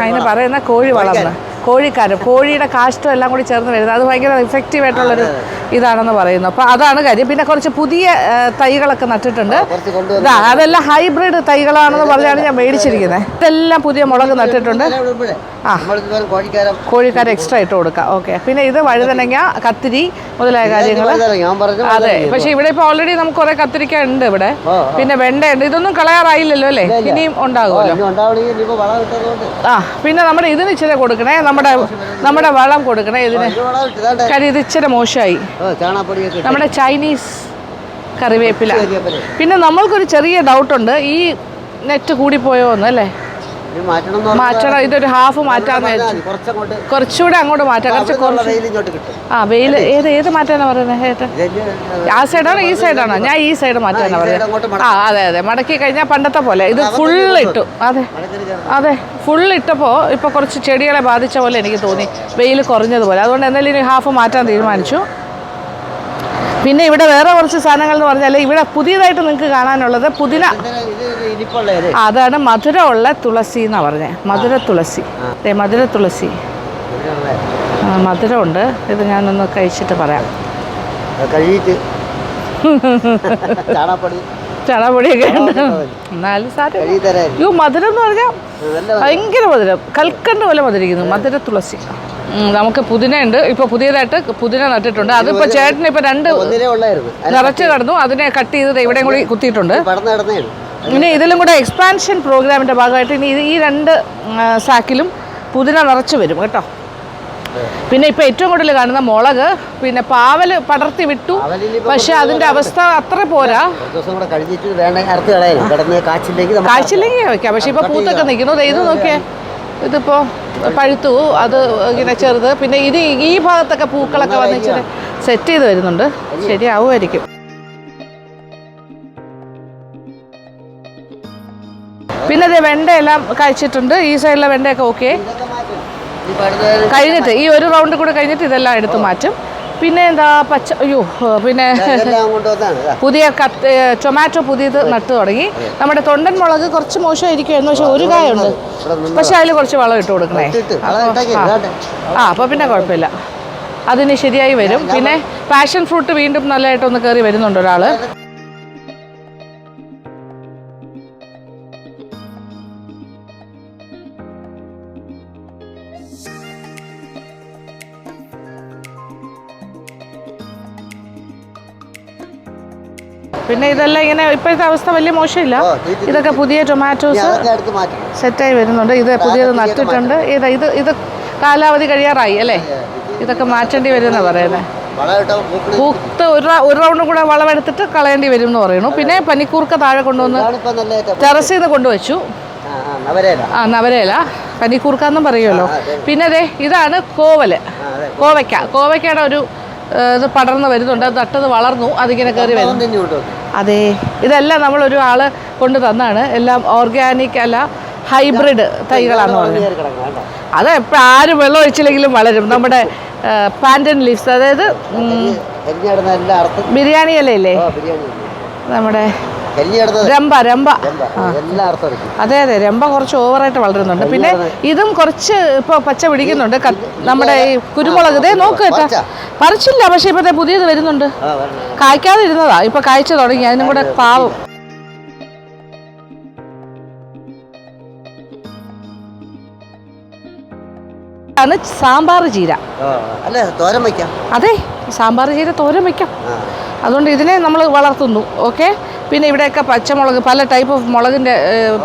അതിന് പറയുന്ന കോഴി വളർന്ന് കോഴിക്കാരം കോഴിയുടെ കാഷ്ടം എല്ലാം കൂടി ചേർന്ന് വരുന്നത് അത് ഭയങ്കര ഇഫക്റ്റീവ് ആയിട്ടുള്ളൊരു ഇതാണെന്ന് പറയുന്നു. അപ്പോൾ അതാണ് കാര്യം. പിന്നെ കുറച്ച് പുതിയ തൈകളൊക്കെ നട്ടിട്ടുണ്ട്. അതെല്ലാം ഹൈബ്രിഡ് തൈകളാണെന്ന് പറഞ്ഞാണ് ഞാൻ മേടിച്ചിരിക്കുന്നത്. ഇതെല്ലാം പുതിയ മുളക് നട്ടിട്ടുണ്ട്. ആ കോഴിക്കാരം എക്സ്ട്രാ ഇട്ട് കൊടുക്കാം. ഓക്കെ. പിന്നെ ഇത് വഴുതനങ്ങ, കത്തിരി മുതലായ കാര്യങ്ങൾ. അതെ, പക്ഷെ ഇവിടെ ഇപ്പോൾ ഓൾറെഡി നമുക്ക് കുറേ കത്തിരിക്ക ഉണ്ട് ഇവിടെ. പിന്നെ വെണ്ടയുണ്ട്. ഇതൊന്നും കളയാറായില്ലല്ലോ അല്ലേ? ഇനിയും ഉണ്ടാകുമല്ലോ. ആ പിന്നെ നമ്മുടെ ഇതിന് ഇച്ചിരി കൊടുക്കണേ, നമ്മുടെ വളം കൊടുക്കണേ ഇതിന്. കാര്യം ഇത് ഇച്ചിരി മോശമായി. നമ്മുടെ ചൈനീസ് കറിവേപ്പില. പിന്നെ നമ്മൾക്കൊരു ചെറിയ ഡൗട്ടുണ്ട്, ഈ നെറ്റ് കൂടിപ്പോയോ എന്ന് അല്ലേ? മാറ്റണം. ഇതൊരു ഹാഫ് മാറ്റാന്ന് വെച്ചു. കുറച്ചുകൂടെ അങ്ങോട്ട് മാറ്റാം. ആ വെയിൽ ഏത് മാറ്റാനാ പറയുന്നത്? ആ സൈഡാണോ ഈ സൈഡാണോ? ഞാൻ ഈ സൈഡ് മാറ്റാനാ പറയുന്നത്. ആ അതെ, മടക്കി കഴിഞ്ഞാൽ പണ്ടത്തെ പോലെ ഇത് ഫുള്ള് ഇട്ടു. അതെ ഫുള്ള് ഇട്ടപ്പോൾ ഇപ്പോൾ കുറച്ച് ചെടികളെ ബാധിച്ച പോലെ എനിക്ക് തോന്നി, വെയിൽ കുറഞ്ഞതുപോലെ. അതുകൊണ്ട് എന്തായാലും ഇനി ഹാഫ് മാറ്റാൻ തീരുമാനിച്ചു. പിന്നെ ഇവിടെ വേറെ കുറച്ച് സാധനങ്ങൾ എന്ന് പറഞ്ഞാൽ ഇവിടെ പുതിയതായിട്ട് നിങ്ങൾക്ക് കാണാനുള്ളത് പുതിന. അതാണ് മധുരമുള്ള തുളസി എന്നാണ് പറഞ്ഞത്. മധുര തുളസി. മധുര തുളസി മധുരമുണ്ട്. ഇത് ഞാനൊന്ന് കഴിച്ചിട്ട് പറയാം. ചാണകപ്പൊടിയൊക്കെ ഉണ്ട്. എന്നാലും സാധനം മധുരം എന്ന് പറഞ്ഞാൽ ഭയങ്കര മധുരം. കൽക്കണ്ട് പോലെ മധുരിക്കുന്നു. മധുര തുളസി. നമുക്ക് പുതിന ഉണ്ട്. ഇപ്പോൾ പുതിയതായിട്ട് പുതിന നട്ടിട്ടുണ്ട്. അതിപ്പോൾ ചേട്ടന് ഇപ്പോൾ 2 നിറച്ച് കിടന്നു. അതിനെ കട്ട് ചെയ്ത് ഇവിടെയും കൂടി കുത്തിയിട്ടുണ്ട്. ഇനി ഇതിലും കൂടെ എക്സ്പാൻഷൻ പ്രോഗ്രാമിൻ്റെ ഭാഗമായിട്ട് ഇനി ഈ 2 സാക്കിലും പുതിന നിറച്ച് വരും കേട്ടോ. പിന്നെ ഇപ്പോൾ ഏറ്റവും കൂടുതൽ കാണുന്ന മുളക്, പിന്നെ പാവല് പടർത്തി വിട്ടു. പക്ഷെ അതിൻ്റെ അവസ്ഥ അത്ര പോരാ. കാച്ചിലേക്ക് വെക്കാം. പക്ഷെ ഇപ്പോൾ പൂത്തൊക്കെ നിൽക്കുന്നു. ഇത് നോക്കിയേ, ഇതിപ്പോൾ പഴുത്തു. അത് ഇങ്ങനെ ചെറുത്. പിന്നെ ഇത് ഈ ഭാഗത്തൊക്കെ പൂക്കളൊക്കെ വന്ന് ഇച്ചിരി സെറ്റ് ചെയ്ത് വരുന്നുണ്ട്. ശരിയാവുമായിരിക്കും. പിന്നെ ഇത് വെണ്ടയെല്ലാം കഴിച്ചിട്ടുണ്ട്. ഈ സൈഡിലെ വെണ്ടയൊക്കെ ഓക്കെ കഴിഞ്ഞിട്ട് ഈ ഒരു റൗണ്ട് കൂടെ കഴിഞ്ഞിട്ട് ഇതെല്ലാം എടുത്ത് മാറ്റും. പിന്നെ എന്താ പിന്നെ പുതിയ ടൊമാറ്റോ പുതിയത് നട്ടു തുടങ്ങി. നമ്മുടെ തൊണ്ടൻ മുളക് കുറച്ച് മോശമായിരിക്കുമായിരുന്നു. പക്ഷെ ഒരു കായുണ്ട്. പക്ഷെ അതിൽ കുറച്ച് വളം ഇട്ട് കൊടുക്കണേ. അപ്പോൾ പിന്നെ കുഴപ്പമില്ല, അതിന് ശരിയായി വരും. പിന്നെ പാഷൻ ഫ്രൂട്ട് വീണ്ടും നല്ലതായിട്ടൊന്ന് കയറി വരുന്നുണ്ട് ഒരാൾ. പിന്നെ ഇതെല്ലാം ഇങ്ങനെ ഇപ്പോഴത്തെ അവസ്ഥ വലിയ മോശമില്ല. ഇതൊക്കെ പുതിയ ടൊമാറ്റോസ് സെറ്റായി വരുന്നുണ്ട്. ഇത് പുതിയത് നട്ടിട്ടുണ്ട്. ഇത് കാലാവധി കഴിയാറായി അല്ലേ? ഇതൊക്കെ മാറ്റേണ്ടി വരുമെന്നാണ് പറയുന്നത്. പൂത്ത് ഒരു റൗണ്ട് കൂടെ വളമെടുത്തിട്ട് കളയേണ്ടി വരും എന്ന് പറയുന്നു. പിന്നെ പനിക്കൂർക്ക താഴെ കൊണ്ടുവന്ന് ടെറസിൽ നിന്ന് കൊണ്ടുവച്ചു. നവരയില പനിക്കൂർക്ക എന്നും പറയുമല്ലോ. പിന്നെ അതെ ഇതാണ് കോവയ്ക്കയുടെ ഒരു ഇത് പടർന്ന് വരുന്നുണ്ട്. അത് നട്ടത് വളർന്നു. അതിങ്ങനെ കയറി വരുന്നു. അതെ, ഇതെല്ലാം നമ്മളൊരു ആള് കൊണ്ട് തന്നാണ്. എല്ലാം ഓർഗാനിക് അല്ല, ഹൈബ്രിഡ് തൈകളാണെന്ന് പറഞ്ഞത്. അത് എപ്പോൾ ആരും വെള്ളം ഒഴിച്ചില്ലെങ്കിലും വളരും. നമ്മുടെ പാൻറ്റൻ ലീവ്സ്, അതായത് ബിരിയാണി ഇലയില്ലേ, നമ്മുടെ രമ്പ. അതെ രമ്പ കുറച്ച് ഓവറായിട്ട് വളരുന്നുണ്ട്. പിന്നെ ഇതും കുറച്ച് ഇപ്പോൾ പച്ച പിടിക്കുന്നുണ്ട്. നമ്മുടെ ഈ കുരുമുളക് ഇതേ നോക്ക് കേട്ടാ, പറിച്ചില്ല. പക്ഷെ ഇപ്പോഴത്തെ പുതിയത് വരുന്നുണ്ട്. കായ്ക്കാതെ ഇരുന്നതാ, ഇപ്പൊ കായ്ച്ചു തുടങ്ങി. അതിനും കൂടെ പാവും. ആണ് സാമ്പാർ ചീര. അതെ, സാമ്പാർ ചീര തോരൻ വയ്ക്കാം. അതുകൊണ്ട് ഇതിനെ നമ്മൾ വളർത്തുന്നു. ഓക്കെ. പിന്നെ ഇവിടെയൊക്കെ പച്ചമുളക്, പല ടൈപ്പ് ഓഫ് മുളകിൻ്റെ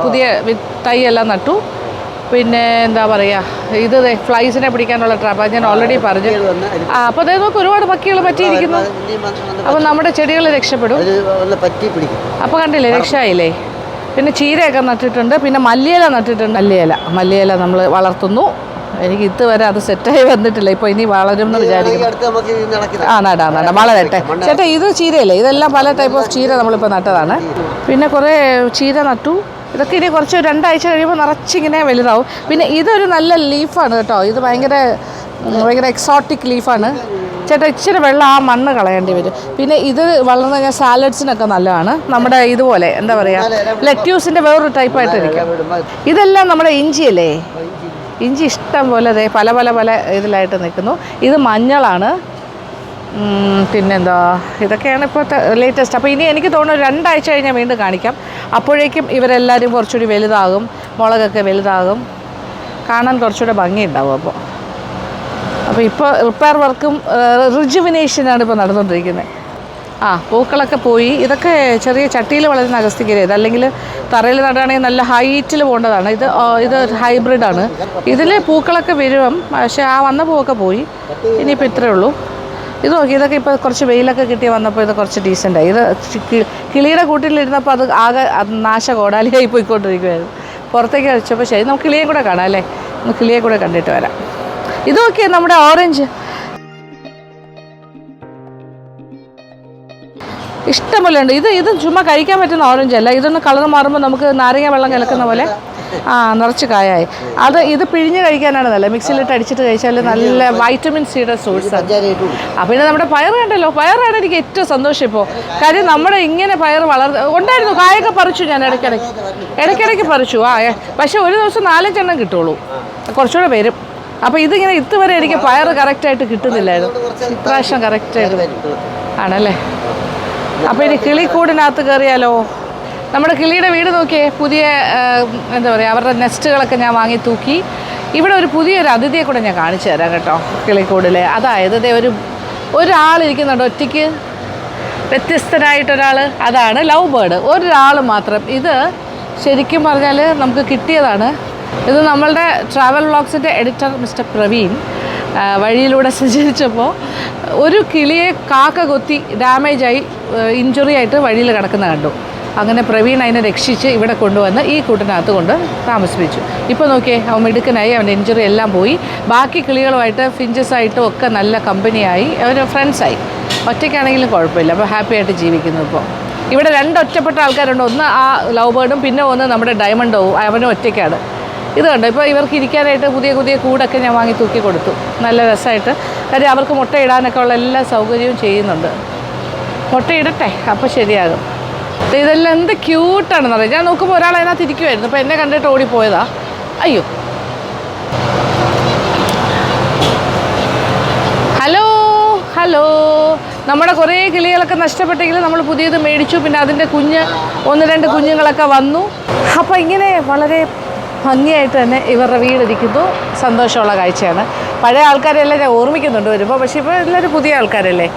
പുതിയ തൈ എല്ലാം നട്ടു. പിന്നെ എന്താ പറയുക, ഇത് ഫ്ലൈസിനെ പിടിക്കാനുള്ള ട്രാപ്പ് ഞാൻ ഓൾറെഡി പറഞ്ഞു. അപ്പോൾ അതേ നോക്ക് ഒരുപാട് പക്കികൾ പറ്റിയിരിക്കുന്നു. അപ്പോൾ നമ്മുടെ ചെടികൾ രക്ഷപ്പെടും. അപ്പോൾ കണ്ടില്ലേ, രക്ഷയായില്ലേ. പിന്നെ ചീരയൊക്കെ നട്ടിട്ടുണ്ട്. പിന്നെ മല്ലിയില നട്ടിട്ടുണ്ട്. മല്ലിയില നമ്മൾ വളർത്തുന്നു. എനിക്ക് ഇതുവരെ അത് സെറ്റായി വന്നിട്ടില്ല. ഇപ്പോൾ ഇനി വളരും എന്ന് വിചാരിക്കുന്നു. നടാം വളരട്ടെ ചേട്ടാ. ഇത് ചീരയല്ലേ? ഇതെല്ലാം പല ടൈപ്പ് ഓഫ് ചീര നമ്മളിപ്പോൾ നട്ടതാണ്. പിന്നെ കുറേ ചീര നട്ടു. ഇതൊക്കെ ഇനി കുറച്ച് 2 ആഴ്ച കഴിയുമ്പോൾ നിറച്ചിങ്ങനെ വലുതാവും. പിന്നെ ഇതൊരു നല്ല ലീഫാണ് കേട്ടോ. ഇത് ഭയങ്കര എക്സോട്ടിക് ലീഫാണ് ചേട്ടാ. ഇച്ചിരി വെള്ളം ആ മണ്ണ് കളയേണ്ടി വരും. പിന്നെ ഇത് വളർന്നു കഴിഞ്ഞാൽ സാലഡ്സിനൊക്കെ നല്ലതാണ്. നമ്മുടെ ഇതുപോലെ എന്താ പറയുക, ലെറ്റ്യൂസിൻ്റെ വേറൊരു ടൈപ്പായിട്ടിരിക്കും. ഇതെല്ലാം നമ്മുടെ ഇഞ്ചിയല്ലേ? ഇഞ്ചി ഇഷ്ടം പോലെ ദേ പല പല പല ഇതിലായിട്ട് നിൽക്കുന്നു. ഇത് മഞ്ഞളാണ്. പിന്നെന്താ, ഇതൊക്കെയാണ് ഇപ്പോഴത്തെ ലേറ്റസ്റ്റ്. അപ്പോൾ ഇനി എനിക്ക് തോന്നുന്നു 2 ആഴ്ച കഴിഞ്ഞാൽ വീണ്ടും കാണിക്കാം. അപ്പോഴേക്കും ഇവരെല്ലാവരും കുറച്ചുകൂടി വലുതാകും, മുളകൊക്കെ വലുതാകും, കാണാൻ കുറച്ചുകൂടെ ഭംഗിയുണ്ടാവും. അപ്പോൾ ഇപ്പോൾ റിപ്പയർ വർക്കും റിജുവിനേഷനാണ് ഇപ്പോൾ നടന്നുകൊണ്ടിരിക്കുന്നത്. പൂക്കളൊക്കെ പോയി. ഇതൊക്കെ ചെറിയ ചട്ടിയിൽ വളരുന്ന അഗസ്തിക്കര. ഇതല്ലെങ്കിൽ തറയിൽ നടുകയാണെങ്കിൽ നല്ല ഹൈറ്റിൽ പോകേണ്ടതാണ്. ഇത് ഹൈബ്രിഡാണ്. ഇതിൽ പൂക്കളൊക്കെ വരും, പക്ഷേ വന്ന പൂവൊക്കെ പോയി. ഇനിയിപ്പോൾ ഇത്രയേ ഉള്ളൂ. ഇത് നോക്കി, ഇതൊക്കെ ഇപ്പോൾ കുറച്ച് വെയിലൊക്കെ കിട്ടി വന്നപ്പോൾ ഇത് കുറച്ച് ഡീസൻ്റായി. ഇത് കിളിയുടെ കൂട്ടിലിരുന്നപ്പോൾ അത് ആകെ നാശകോടാലിയായി പോയിക്കൊണ്ടിരിക്കുമായിരുന്നു. പുറത്തേക്ക് വെച്ചപ്പോൾ ശരി. നമുക്ക് കിളിയെ കൂടെ കാണാം അല്ലേ? നമുക്ക് കിളിയെ കൂടെ കണ്ടിട്ട് വരാം. ഇത് നോക്കിയേ, നമ്മുടെ ഓറഞ്ച് ഇഷ്ടംപോലെ ഉണ്ട്. ഇത് ചുമ്മാ കഴിക്കാൻ പറ്റുന്ന ഓറഞ്ച് അല്ല. ഇതൊന്ന് കളർ മാറുമ്പോൾ നമുക്ക് നാരങ്ങ വെള്ളം കലക്കുന്ന പോലെ നിറച്ച് കായായി. ഇത് പിഴിഞ്ഞ് കഴിക്കാനാണ് നല്ല. മിക്സിയിലിട്ട് അടിച്ചിട്ട് കഴിച്ചാൽ നല്ല വൈറ്റമിൻ സിയുടെ സോഴ്സാണ്. പിന്നെ നമ്മുടെ പയർ കണ്ടല്ലോ, പയറാണ് എനിക്ക് ഏറ്റവും സന്തോഷം ഇപ്പോൾ. കാര്യം നമ്മുടെ ഇങ്ങനെ പയർ ഉണ്ടായിരുന്നു. കായൊക്കെ പറിച്ചു ഞാൻ ഇടയ്ക്കിടയ്ക്ക് പറിച്ചു. പക്ഷേ ഒരു ദിവസം 4-5 എണ്ണം കിട്ടുള്ളൂ, കുറച്ചുകൂടെ വരും. അപ്പോൾ ഇതിങ്ങനെ ഇതുവരെ എനിക്ക് പയർ കറക്റ്റായിട്ട് കിട്ടുന്നില്ലായിരുന്നു. ഇപ്രാവശ്യം കറക്റ്റായിട്ട് ആണല്ലേ. അപ്പോൾ ഇനി കിളിക്കൂടിനകത്ത് കയറിയാലോ? നമ്മുടെ കിളിയുടെ വീട് നോക്കിയേ. പുതിയ എന്താ പറയുക, അവരുടെ നെസ്റ്റുകളൊക്കെ ഞാൻ വാങ്ങി തൂക്കി. ഇവിടെ ഒരു പുതിയൊരു അതിഥിയെ കൂടെ ഞാൻ കാണിച്ചു തരാം കേട്ടോ, കിളിക്കൂടിലെ. അതായത് ഒരാളിരിക്കുന്നുണ്ട് ഒറ്റയ്ക്ക്, വ്യത്യസ്തനായിട്ടൊരാൾ. അതാണ് ലവ് ബേർഡ്. ഒരാൾ മാത്രം. ഇത് ശരിക്കും പറഞ്ഞാൽ നമുക്ക് കിട്ടിയതാണ്. ഇത് നമ്മളുടെ ട്രാവൽ വ്ളോഗ്സിൻ്റെ എഡിറ്റർ മിസ്റ്റർ പ്രവീൺ വഴിയിലൂടെ സഞ്ചരിച്ചപ്പോൾ ഒരു കിളിയെ കാക്ക കൊത്തി ഡാമേജായി, ഇഞ്ചുറി ആയിട്ട് വഴിയിൽ കിടക്കുന്ന കണ്ടു. അങ്ങനെ പ്രവീൺ അതിനെ രക്ഷിച്ച് ഇവിടെ കൊണ്ടുവന്ന് ഈ കൂട്ടിനകത്ത് കൊണ്ട് താമസിപ്പിച്ചു. ഇപ്പോൾ നോക്കിയേ, അവൻ മിടുക്കനായി, അവൻ്റെ ഇഞ്ചുറി എല്ലാം പോയി. ബാക്കി കിളികളുമായിട്ട് ഫിഞ്ചസായിട്ടും ഒക്കെ നല്ല കമ്പനിയായി, അവർ ഫ്രണ്ട്സായി. ഒറ്റയ്ക്കാണെങ്കിലും കുഴപ്പമില്ല. അപ്പോൾ ഹാപ്പി ആയിട്ട് ജീവിക്കുന്നു. ഇപ്പോൾ ഇവിടെ 2 ഒറ്റപ്പെട്ട ആൾക്കാരുണ്ട്. ഒന്ന് ആ ലവ് ബേർഡും, പിന്നെ ഒന്ന് നമ്മുടെ ഡയമണ്ടോവും. അവനും ഒറ്റയ്ക്കാണ്. ഇത് കണ്ടോ, ഇപ്പോൾ ഇവർക്ക് ഇരിക്കാനായിട്ട് പുതിയ പുതിയ കൂടൊക്കെ ഞാൻ വാങ്ങി തൂക്കി കൊടുത്തു. നല്ല രസമായിട്ട്. കാര്യം അവർക്ക് മുട്ടയിടാനൊക്കെ ഉള്ള എല്ലാ സൗകര്യവും ചെയ്യുന്നുണ്ട്. മുട്ടയിടട്ടെ, അപ്പോൾ ശരിയാകും. ഇതെല്ലാം എന്ത് ക്യൂട്ടാണെന്ന് പറയാം. ഞാൻ നോക്കുമ്പോൾ ഒരാൾ അതിനകത്ത് ഇരിക്കുമായിരുന്നു. അപ്പോൾ എന്നെ കണ്ടിട്ട് ഓടിപ്പോയതാ. അയ്യോ, ഹലോ. നമ്മുടെ കുറേ കിളികളൊക്കെ നഷ്ടപ്പെട്ടെങ്കിലും നമ്മൾ പുതിയത് മേടിച്ചു. പിന്നെ അതിൻ്റെ 1-2 കുഞ്ഞുങ്ങളൊക്കെ വന്നു. അപ്പോൾ ഇങ്ങനെ വളരെ ഭംഗിയായിട്ട് തന്നെ ഇവരുടെ വീടിരിക്കുന്നു. സന്തോഷമുള്ള കാഴ്ചയാണ്. പഴയ ആൾക്കാരെല്ലാം ഞാൻ ഓർമ്മിക്കുന്നുണ്ട് വരുമ്പോൾ. പക്ഷേ ഇപ്പോൾ എല്ലാവരും പുതിയ ആൾക്കാരല്ലേ,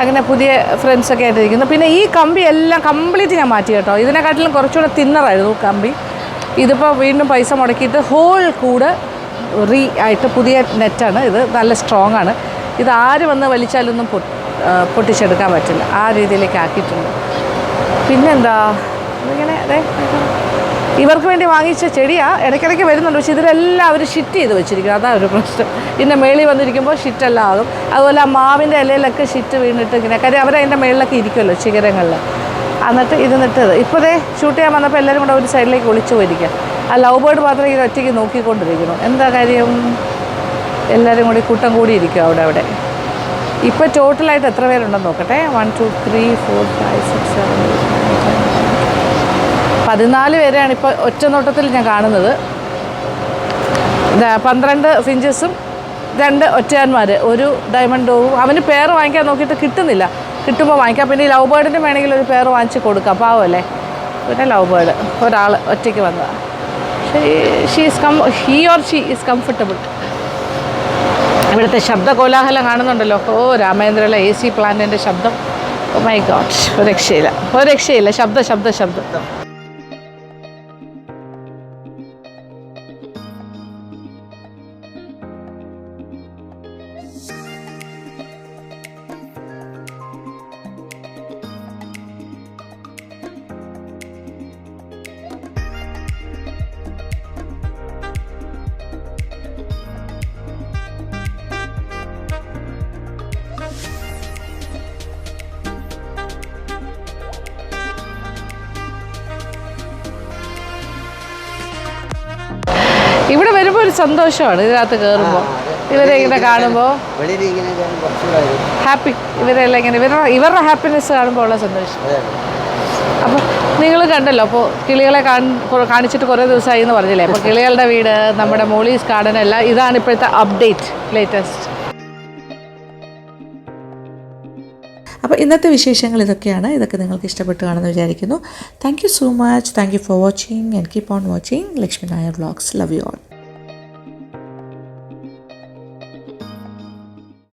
അങ്ങനെ പുതിയ ഫ്രണ്ട്സൊക്കെ ആയിട്ടിരിക്കുന്നു. പിന്നെ ഈ കമ്പി എല്ലാം കംപ്ലീറ്റ് ഞാൻ മാറ്റി കേട്ടോ. ഇതിനെക്കാട്ടിലും കുറച്ചുകൂടെ തിന്നറായിരുന്നു കമ്പി. ഇതിപ്പോൾ വീണ്ടും പൈസ മുടക്കിയിട്ട് ഹോൾ കൂട് ആയിട്ട് പുതിയ നെറ്റാണ്. ഇത് നല്ല സ്ട്രോങ് ആണ്. ഇത് ആര് വന്ന് വലിച്ചാലൊന്നും പൊട്ടിച്ചെടുക്കാൻ പറ്റില്ല. ആ രീതിയിലേക്ക് ആക്കിയിട്ടുണ്ട്. പിന്നെന്താ, ഇങ്ങനെ ഇവർക്ക് വേണ്ടി വാങ്ങിച്ച ചെടിയാണ്. ഇടയ്ക്കിടയ്ക്ക് വരുന്നുണ്ട്. പക്ഷേ ഇതിലെല്ലാം അവർ ഷിറ്റ് ചെയ്ത് വെച്ചിരിക്കും. അതാണ് ഒരു പ്രശ്നം. ഇതിൻ്റെ മേളിൽ വന്നിരിക്കുമ്പോൾ ഷിറ്റെല്ലാം ആകും. അതുപോലെ ആ മാവിൻ്റെ ഇലയിലൊക്കെ ഷിറ്റ് വീണിട്ട് ഇങ്ങനെ, കാര്യം അവരതിൻ്റെ മേളിലൊക്കെ ഇരിക്കുമല്ലോ ശിഖരങ്ങളിൽ. എന്നിട്ട് നിട്ടത് ഇപ്പോൾ ഷൂട്ട് ചെയ്യാൻ വന്നപ്പോൾ എല്ലാവരും കൂടെ ഒരു സൈഡിലേക്ക് ഒളിച്ചു പോയിരിക്കുക. ആ ലവ് ബേർഡ് മാത്രം ഇങ്ങനെ ഒറ്റയ്ക്ക് നോക്കിക്കൊണ്ടിരിക്കുന്നു. എന്താ കാര്യം, എല്ലാവരും കൂടി കൂട്ടം കൂടി ഇരിക്കും അവിടെ. ഇപ്പോൾ ടോട്ടലായിട്ട് എത്ര പേരുണ്ടെന്ന് നോക്കട്ടെ. 1 2 3 4 5 6 7 8 9 14 പേരെയാണ് ഇപ്പോൾ ഒറ്റ നോട്ടത്തിൽ ഞാൻ കാണുന്നത്. 12 ഫിഞ്ചസും 2 ഒറ്റയാന്മാർ, ഒരു ഡയമണ്ടോവും. അവന് പേര് വാങ്ങിക്കാൻ നോക്കിയിട്ട് കിട്ടുന്നില്ല. കിട്ടുമ്പോൾ വാങ്ങിക്കാം. പിന്നെ ഈ ലവ് ബേർഡിന് വേണമെങ്കിൽ ഒരു പേര് വാങ്ങിച്ച് കൊടുക്കാം, പാവമല്ലേ. പിന്നെ ലവ് ബേർഡ് ഒരാൾ ഒറ്റയ്ക്ക് വന്നതാണ്. He or she is comfortable. ഇവിടുത്തെ ശബ്ദ കോലാഹലം കാണുന്നുണ്ടല്ലോ. രാമേന്ദ്രയിലെ AC പ്ലാന്റിൻ്റെ ശബ്ദം. ഓ മൈ ഗോഡ്, ഒരു രക്ഷയില്ല. ശബ്ദം. ഇവിടെ വരുമ്പോൾ ഒരു സന്തോഷമാണ്. ഇതിനകത്ത് കയറുമ്പോൾ ഇവരെ ഇങ്ങനെ കാണുമ്പോൾ ഹാപ്പി. ഇവരെല്ലാം ഇങ്ങനെ ഇവരുടെ ഹാപ്പിനെസ് കാണുമ്പോൾ ഉള്ള സന്തോഷം. അപ്പോൾ നിങ്ങൾ കണ്ടല്ലോ, അപ്പോൾ കിളികളെ കാണിച്ചിട്ട് കുറേ ദിവസമായി എന്ന് പറഞ്ഞില്ലേ. അപ്പോൾ കിളികളുടെ വീട്, നമ്മുടെ മോളീസ് ഗാർഡൻ എല്ലാം ഇതാണ് ഇപ്പോഴത്തെ അപ്ഡേറ്റ്, ലേറ്റസ്റ്റ്.
അപ്പോൾ ഇന്നത്തെ വിശേഷങ്ങൾ ഇതൊക്കെയാണ്. ഇതൊക്കെ നിങ്ങൾക്ക് ഇഷ്ടപ്പെട്ട് കാണുമെന്ന് വിചാരിക്കുന്നു. Thank you so much. Thank you for watching and keep on watching Lakshmi Nair vlogs. Love you all.